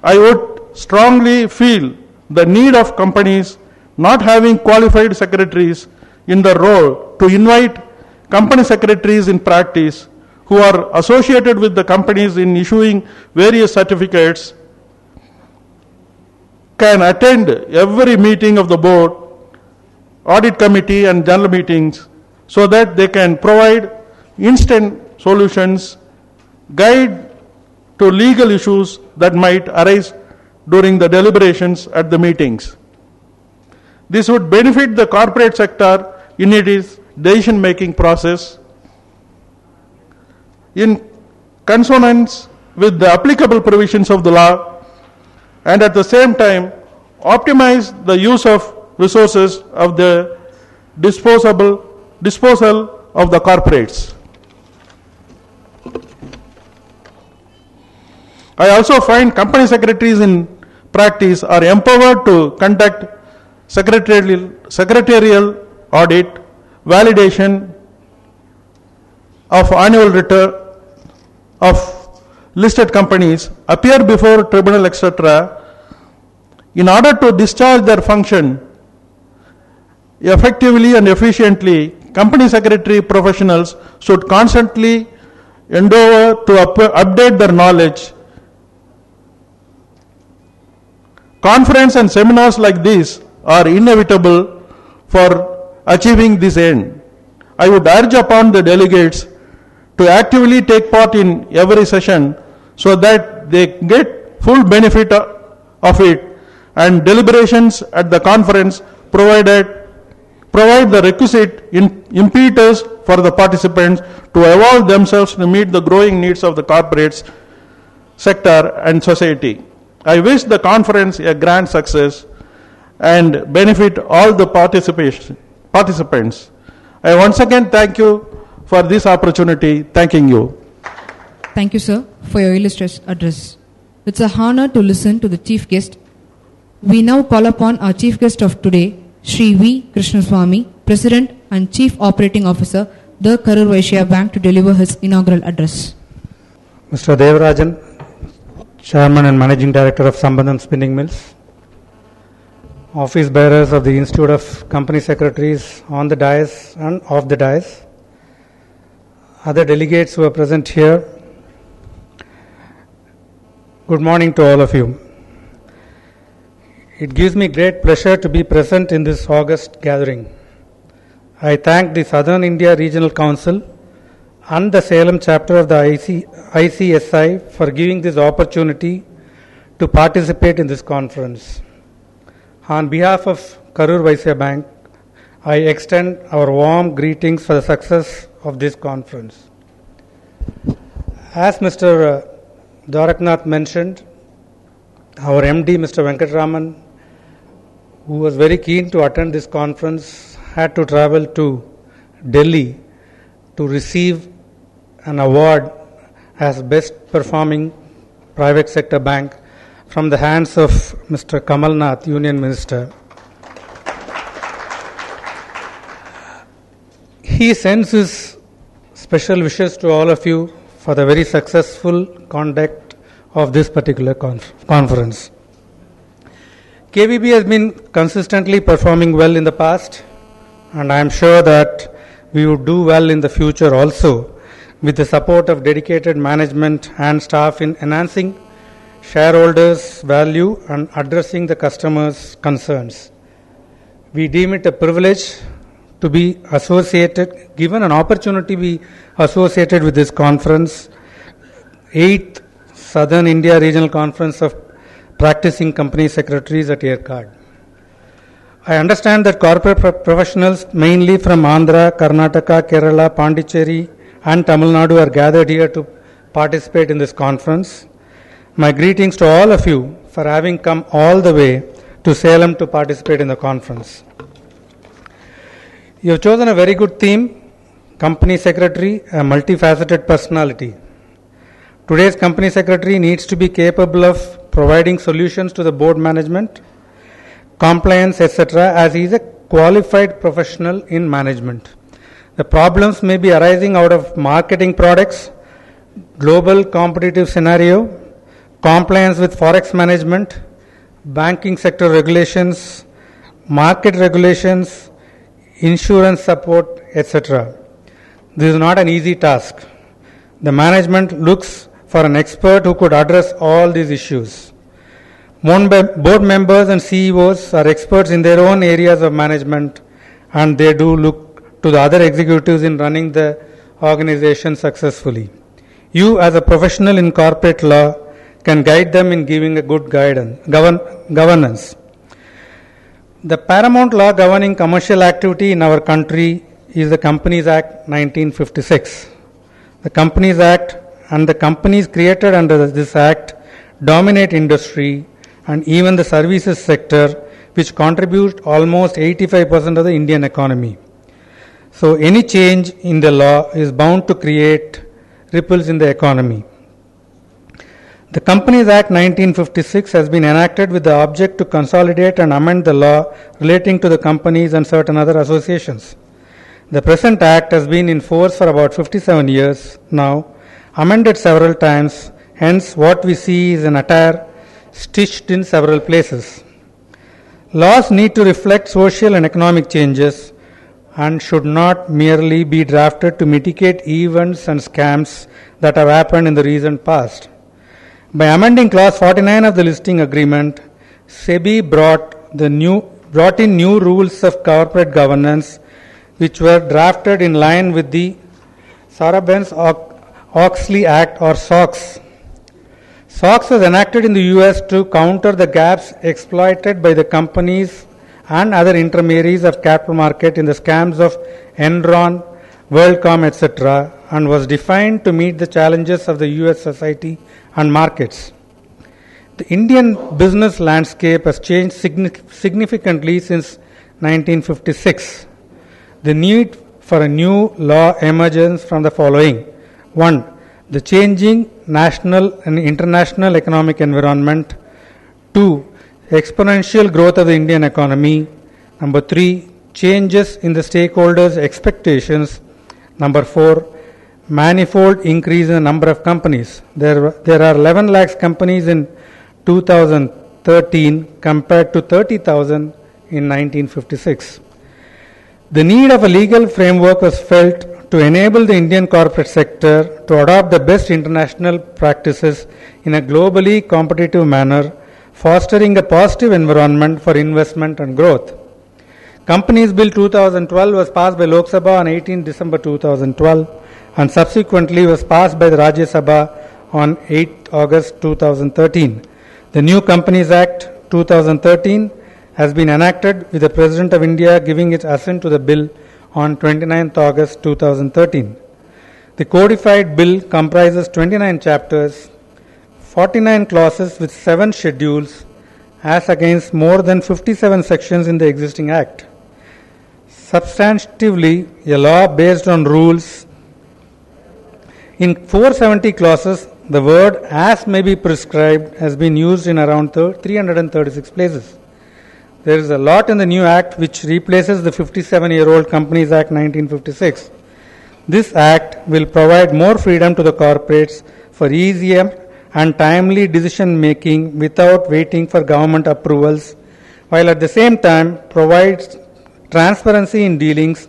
I would strongly feel the need of companies not having qualified secretaries in the role to invite company secretaries in practice who are associated with the companies in issuing various certificates can attend every meeting of the board, audit committee, and general meetings, so that they can provide instant solutions, guide to legal issues that might arise during the deliberations at the meetings. This would benefit the corporate sector in decision-making process in consonance with the applicable provisions of the law, and at the same time optimize the use of resources of the disposal of the corporates. I also find company secretaries in practice are empowered to conduct secretarial audit, validation of annual return of listed companies, appear before tribunal, etc. In order to discharge their function effectively and efficiently, company secretary professionals should constantly endeavor to update their knowledge. Conference and seminars like these are inevitable for achieving this end. I would urge upon the delegates to actively take part in every session so that they get full benefit of it, and deliberations at the conference provide the requisite impetus for the participants to evolve themselves to meet the growing needs of the corporate sector and society. I wish the conference a grand success and benefit all the participants. I once again thank you for this opportunity. Thanking you. Thank you, sir, for your illustrious address. It's a honor to listen to the chief guest. We now call upon our chief guest of today, Shri V. Krishnaswamy, President and Chief Operating Officer, the Karur Vysya Bank, to deliver his inaugural address. Mr. Devarajan, Chairman and Managing Director of Sambandham Spinning Mills, office bearers of the Institute of Company Secretaries on the dais and off the dais, other delegates who are present here, good morning to all of you. It gives me great pleasure to be present in this August gathering. I thank the Southern India Regional Council and the Salem chapter of the ICSI for giving this opportunity to participate in this conference. On behalf of Karur Vysya Bank, I extend our warm greetings for the success of this conference. As Mr. Dwaraknath mentioned, our MD, Mr. Venkataraman, who was very keen to attend this conference, had to travel to Delhi to receive an award as best performing private sector bank from the hands of Mr. Kamal Nath, Union Minister. He sends his special wishes to all of you for the very successful conduct of this particular conference. KVB has been consistently performing well in the past, and I am sure that we would do well in the future also, with the support of dedicated management and staff in enhancing shareholders' value and addressing the customers' concerns. We deem it a privilege to be associated, given an opportunity to be associated with this conference, 8th Southern India Regional Conference of Practicing Company Secretaries at ERCAD. I understand that corporate professionals mainly from Andhra, Karnataka, Kerala, Pondicherry and Tamil Nadu are gathered here to participate in this conference. My greetings to all of you for having come all the way to Salem to participate in the conference. You have chosen a very good theme, Company Secretary, a multifaceted personality. Today's Company Secretary needs to be capable of providing solutions to the board management, compliance, etc., as he is a qualified professional in management. The problems may be arising out of marketing products, global competitive scenario, compliance with forex management, banking sector regulations, market regulations, insurance support, etc. This is not an easy task. The management looks for an expert who could address all these issues. Board members and CEOs are experts in their own areas of management, and they do look to the other executives in running the organization successfully. You, as a professional in corporate law, can guide them in giving a good governance. The paramount law governing commercial activity in our country is the Companies Act 1956. The Companies Act and the companies created under this act dominate industry and even the services sector, which contribute almost 85% of the Indian economy. So any change in the law is bound to create ripples in the economy. The Companies Act 1956 has been enacted with the object to consolidate and amend the law relating to the companies and certain other associations. The present act has been in force for about 57 years now, amended several times, hence what we see is an attire stitched in several places. Laws need to reflect social and economic changes and should not merely be drafted to mitigate events and scams that have happened in the recent past. By amending Clause 49 of the listing agreement, SEBI brought in new rules of corporate governance which were drafted in line with the Sarbanes-Oxley Act or SOX. SOX was enacted in the US to counter the gaps exploited by the companies and other intermediaries of capital market in the scams of Enron, WorldCom, etc., and was defined to meet the challenges of the US society and markets. The Indian business landscape has changed significantly since 1956. The need for a new law emerges from the following. 1. The changing national and international economic environment. 2. Exponential growth of the Indian economy. Number 3. Changes in the stakeholders' expectations. Number 4. Manifold increase in the number of companies. There are 11 lakhs companies in 2013 compared to 30,000 in 1956. The need of a legal framework was felt to enable the Indian corporate sector to adopt the best international practices in a globally competitive manner, fostering a positive environment for investment and growth. Companies Bill 2012 was passed by Lok Sabha on 18 December 2012 and subsequently was passed by the Rajya Sabha on 8 August 2013. The new Companies Act 2013 has been enacted with the President of India giving its assent to the bill on 29 August 2013. The codified bill comprises 29 chapters, 49 clauses with 7 schedules, as against more than 57 sections in the existing Act. Substantively, a law based on rules. In 470 clauses, the word as may be prescribed has been used in around 336 places. There is a lot in the new Act which replaces the 57-year-old Companies Act 1956. This Act will provide more freedom to the corporates for easier and timely decision making without waiting for government approvals, while at the same time provides transparency in dealings,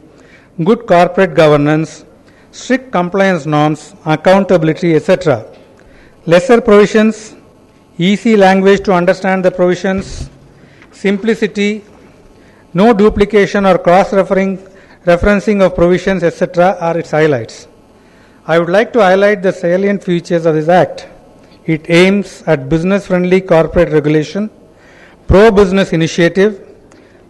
good corporate governance, strict compliance norms, accountability, etc. Lesser provisions, easy language to understand the provisions, simplicity, no duplication or cross-referencing of provisions, etc. are its highlights. I would like to highlight the salient features of this Act. It aims at business-friendly corporate regulation, pro-business initiative,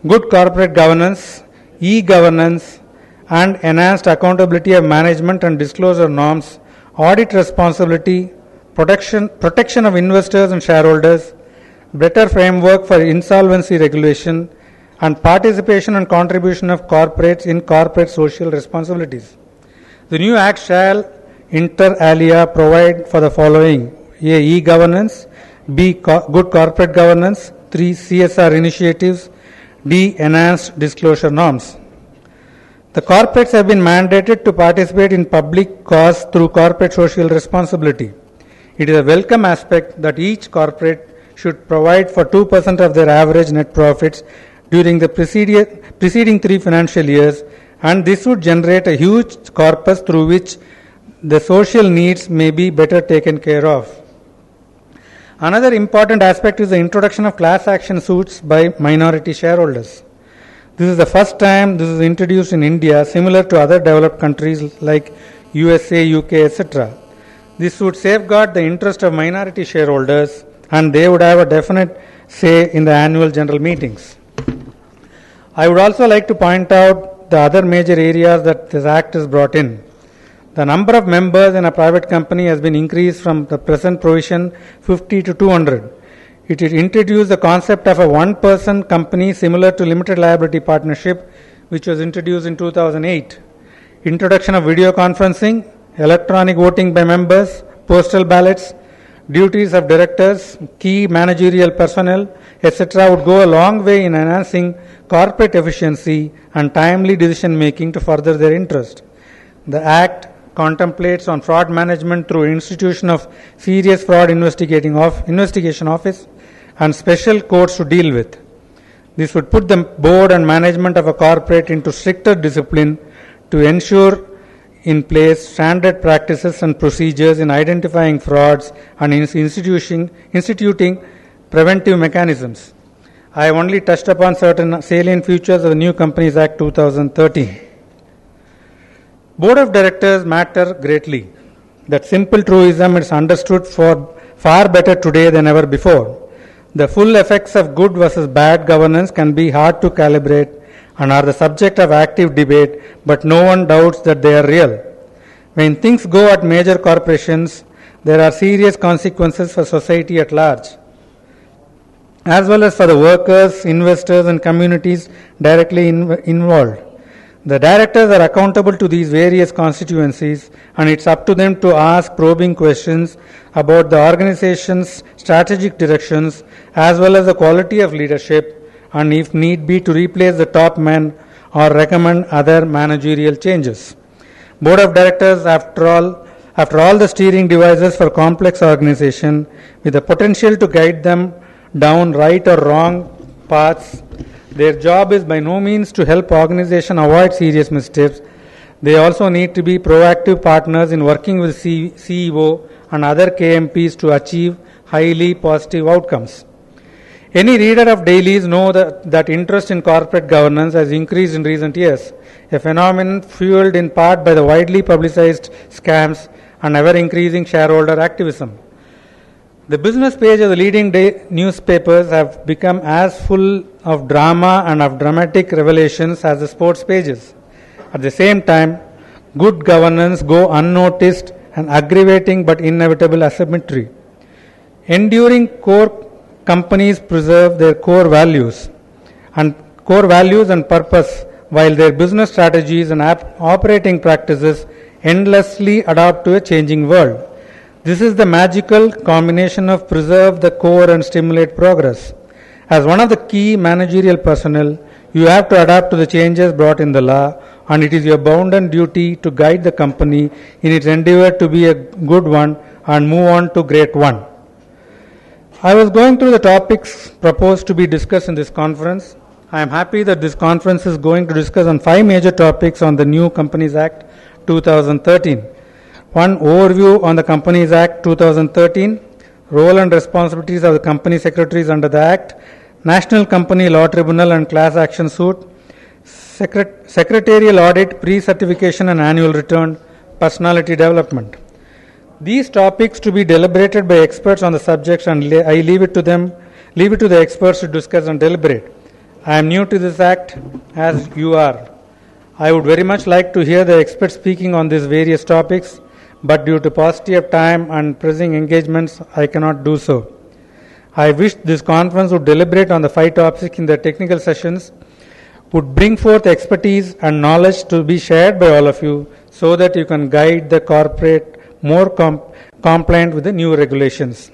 good corporate governance, e-governance, and enhanced accountability of management and disclosure norms, audit responsibility, protection of investors and shareholders, better framework for insolvency regulation, and participation and contribution of corporates in corporate social responsibilities. The new Act shall inter alia provide for the following: A. E-governance, B. Good corporate governance, 3. CSR initiatives, D. Enhanced disclosure norms. The corporates have been mandated to participate in public cause through corporate social responsibility. It is a welcome aspect that each corporate should provide for 2% of their average net profits during the preceding 3 financial years, and this would generate a huge corpus through which the social needs may be better taken care of. Another important aspect is the introduction of class action suits by minority shareholders. This is the first time this is introduced in India, similar to other developed countries like USA, UK, etc. This would safeguard the interest of minority shareholders, and they would have a definite say in the annual general meetings. I would also like to point out the other major areas that this Act is brought in. The number of members in a private company has been increased from the present provision 50 to 200. It introduced the concept of a one-person company similar to limited liability partnership, which was introduced in 2008. Introduction of video conferencing, electronic voting by members, postal ballots, duties of directors, key managerial personnel, etc. would go a long way in enhancing corporate efficiency and timely decision making to further their interest. The Act contemplates on fraud management through institution of serious fraud investigation office and special courts to deal with. This would put the board and management of a corporate into stricter discipline to ensure in place standard practices and procedures in identifying frauds and instituting preventive mechanisms. I have only touched upon certain salient features of the New Companies Act 2013. Board of Directors matter greatly. That simple truism is understood for far better today than ever before. The full effects of good versus bad governance can be hard to calibrate and are the subject of active debate, but no one doubts that they are real. When things go at major corporations, there are serious consequences for society at large, as well as for the workers, investors, and communities directly involved. The directors are accountable to these various constituencies, and it's up to them to ask probing questions about the organization's strategic directions as well as the quality of leadership, and if need be to replace the top men or recommend other managerial changes. Board of Directors, after all the steering devices for complex organization with the potential to guide them down right or wrong paths, their job is by no means to help organization avoid serious missteps. They also need to be proactive partners in working with CEO and other KMPs to achieve highly positive outcomes. Any reader of dailies know that interest in corporate governance has increased in recent years, a phenomenon fueled in part by the widely publicized scams and ever-increasing shareholder activism. The business page of the leading newspapers have become as full of drama and of dramatic revelations as the sports pages. At the same time, good governance go unnoticed and aggravating but inevitable asymmetry. Enduring core companies preserve their core values and purpose, while their business strategies and operating practices endlessly adapt to a changing world. This is the magical combination of preserve the core and stimulate progress. As one of the key managerial personnel, you have to adapt to the changes brought in the law, and it is your bounden duty to guide the company in its endeavor to be a good one and move on to great one. I was going through the topics proposed to be discussed in this conference. I am happy that this conference is going to discuss on 5 major topics on the New Companies Act 2013. 1. Overview on the Companies Act 2013, role and responsibilities of the company secretaries under the Act, National Company Law Tribunal and class action suit, secretarial audit, pre-certification and annual return, personality development. These topics to be deliberated by experts on the subjects, and I leave it to the experts to discuss and deliberate. I am new to this act, as you are. I would very much like to hear the experts speaking on these various topics, but due to paucity of time and pressing engagements, I cannot do so. I wish this conference would deliberate on the 5 topics in the technical sessions, would bring forth expertise and knowledge to be shared by all of you, so that you can guide the corporate more compliant with the new regulations.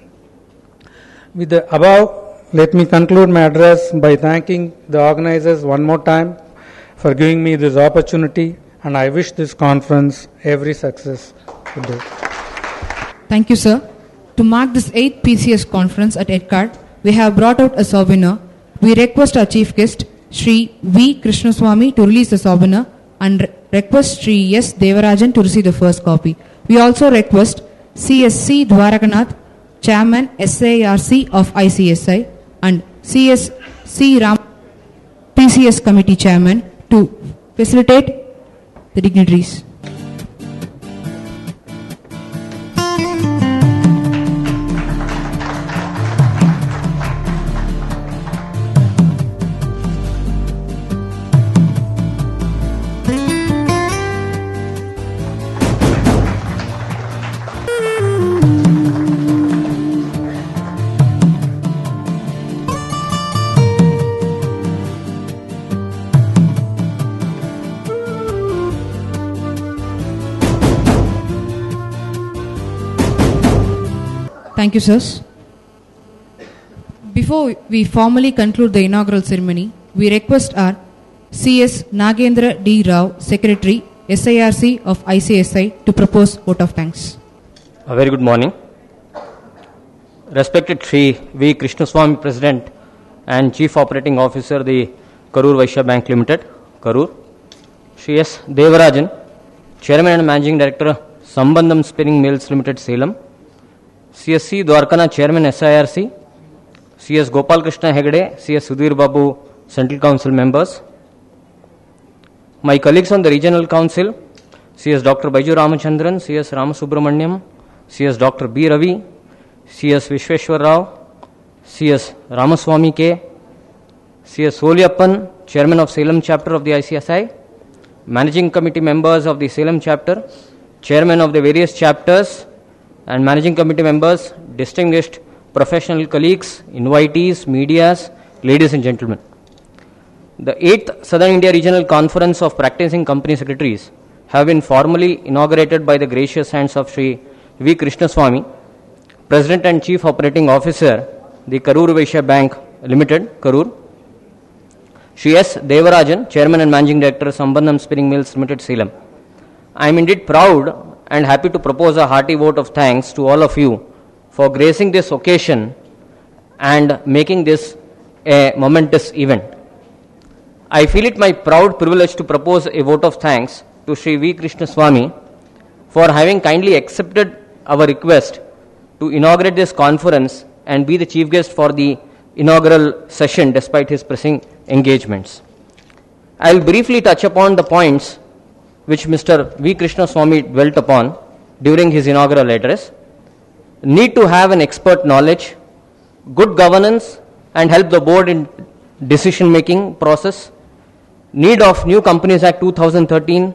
With the above, let me conclude my address by thanking the organizers one more time for giving me this opportunity, and I wish this conference every success. Good day. Thank you, sir. To mark this 8th PCS conference at EDCAD, we have brought out a souvenir. We request our chief guest, Sri V. Krishnaswamy, to release the souvenir and request Sri S. Devarajan to receive the first copy. We also request CSC Dwarakanath, Chairman SARC of ICSI, and CSC Ram, PCS Committee Chairman, to facilitate the dignitaries. Thank you, sirs. Before we formally conclude the inaugural ceremony, we request our CS Nagendra D. Rao, Secretary, SIRC of ICSI, to propose vote of thanks. A very good morning. Respected Shri V. Krishnaswamy, President and Chief Operating Officer, the Karur Vaishya Bank Limited, Karur. Shri S. Devarajan, Chairman and Managing Director, Sambandham Spinning Mills Limited, Salem. CSC Dwarkana, Chairman, SIRC. CS Gopal Krishna Hegde, CS Sudhir Babu, Central Council members. My colleagues on the Regional Council, CS Dr. Baiju Ramachandran, CS Ramasubramaniam, CS Dr. B. Ravi, CS Vishweshwar Rao, CS Ramaswamy K, CS Soliappan, Chairman of Salem Chapter of the ICSI, Managing Committee members of the Salem Chapter, Chairman of the various chapters and Managing Committee members, distinguished professional colleagues, invitees, medias, ladies and gentlemen. The 8th Southern India Regional Conference of Practicing Company Secretaries have been formally inaugurated by the gracious hands of Shri V. Krishnaswamy, President and Chief Operating Officer, the Karur Vaishya Bank Limited, Karur. Shri S. Devarajan, Chairman and Managing Director, Sambandham Spinning Mills Limited, Salem. I am indeed proud and happy to propose a hearty vote of thanks to all of you for gracing this occasion and making this a momentous event. I feel it my proud privilege to propose a vote of thanks to Shri V. Krishnaswamy for having kindly accepted our request to inaugurate this conference and be the chief guest for the inaugural session despite his pressing engagements. I will briefly touch upon the points which Mr. V. Krishnaswamy dwelt upon during his inaugural address. Need to have an expert knowledge, good governance and help the board in decision making process, need of New Companies Act 2013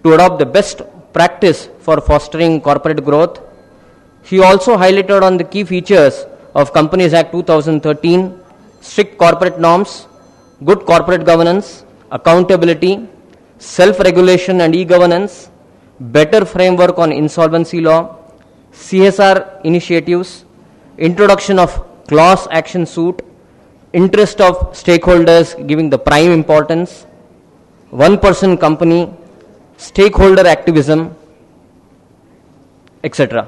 to adopt the best practice for fostering corporate growth. He also highlighted on the key features of Companies Act 2013, strict corporate norms, good corporate governance, accountability, self-regulation and e-governance, better framework on insolvency law, CSR initiatives, introduction of class action suit, interest of stakeholders giving the prime importance, one-person company, stakeholder activism, etc.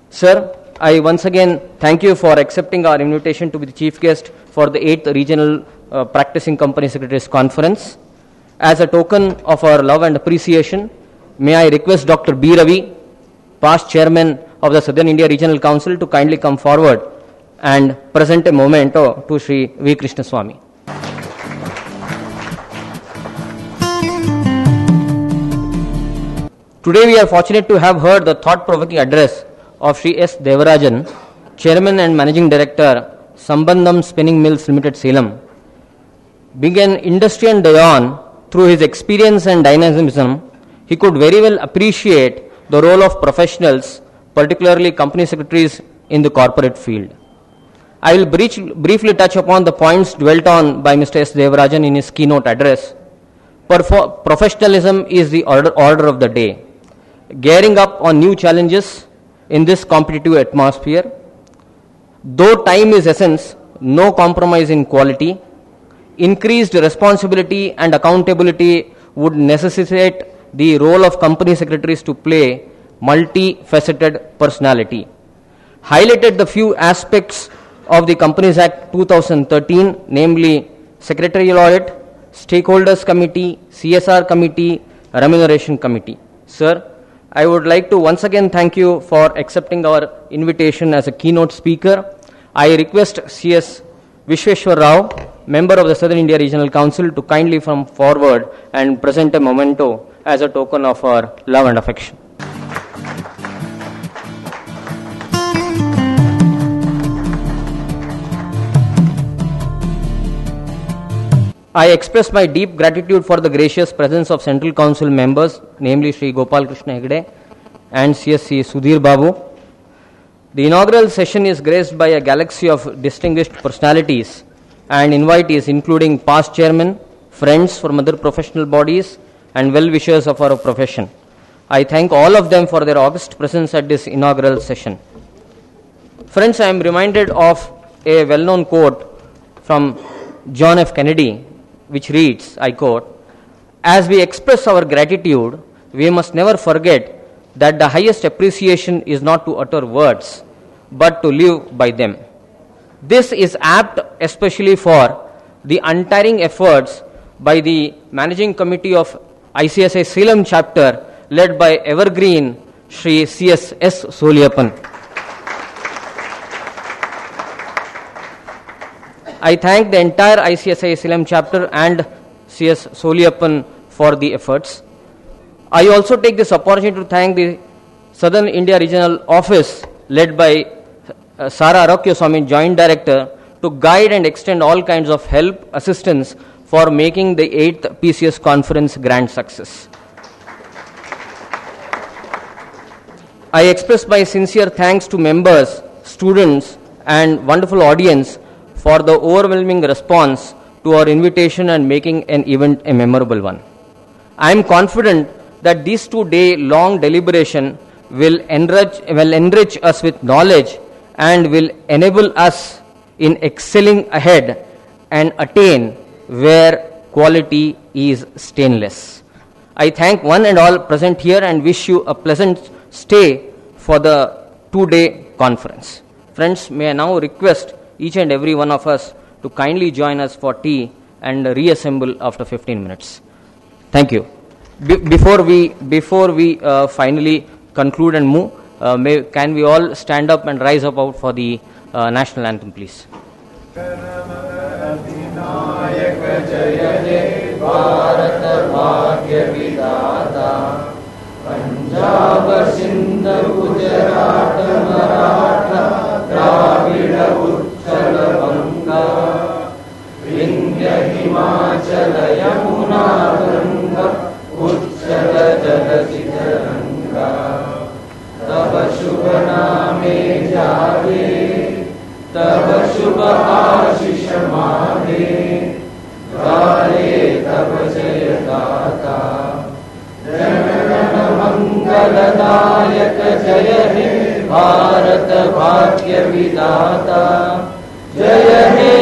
Sir, I once again thank you for accepting our invitation to be the chief guest for the 8th Regional Practicing Company Secretaries Conference. As a token of our love and appreciation, may I request Dr. B. Ravi, past Chairman of the Southern India Regional Council, to kindly come forward and present a memento to Shri V. Krishnaswamy. Today we are fortunate to have heard the thought-provoking address of Shri S. Devarajan, Chairman and Managing Director, Sambandham Spinning Mills Limited, Salem. Being an industrial doyen, through his experience and dynamism, he could very well appreciate the role of professionals, particularly company secretaries in the corporate field. I will briefly touch upon the points dwelt on by Mr. S. Devarajan in his keynote address. Professionalism is the order of the day. Gearing up on new challenges in this competitive atmosphere. Though time is essence, no compromise in quality. Increased responsibility and accountability would necessitate the role of company secretaries to play multifaceted personality. Highlighted the few aspects of the Companies Act 2013, namely Secretarial Audit, Stakeholders Committee, CSR Committee, Remuneration Committee. Sir, I would like to once again thank you for accepting our invitation as a keynote speaker. I request CS Vishweshwar Rao, member of the Southern India Regional Council, to kindly come forward and present a memento as a token of our love and affection. I express my deep gratitude for the gracious presence of Central Council members, namely Sri Gopal Krishna Hegde and CSC Sudhir Babu. The inaugural session is graced by a galaxy of distinguished personalities and invitees, including past chairmen, friends from other professional bodies, and well-wishers of our profession. I thank all of them for their august presence at this inaugural session. Friends, I am reminded of a well-known quote from John F. Kennedy, which reads, I quote, "As we express our gratitude, we must never forget that the highest appreciation is not to utter words, but to live by them." This is apt especially for the untiring efforts by the Managing Committee of ICSI Salem chapter, led by Evergreen Shri C.S. Soliyappan. I thank the entire ICSI Salem chapter and C.S. Soliyappan for the efforts. I also take this opportunity to thank the Southern India Regional Office, led by Sara Arokyo Swami, Joint Director, to guide and extend all kinds of help, assistance for making the 8th PCS conference grand success. I express my sincere thanks to members, students, and wonderful audience for the overwhelming response to our invitation and making an event a memorable one. I am confident that this 2-day long deliberation will enrich us with knowledge and will enable us in excelling ahead and attain where quality is stainless. I thank one and all present here and wish you a pleasant stay for the 2-day conference. Friends, may I now request each and every one of us to kindly join us for tea and reassemble after 15 minutes. Thank you. Before we finally conclude and move, can we all stand up and rise up out for the national anthem, please? Punjab, Sindh, Gujarat, Maratha, Dravida, Uttal, Banga, Vindhya, Himachal, Yamuna, Ganga, Uttal, Jalasidharanga. Tava Shubha Name Jave, Tava Shubha Ashish Mage, Gale Tava Jaya Gata. मंगलदायक जय हे भारत भाग्य विधाता जय हे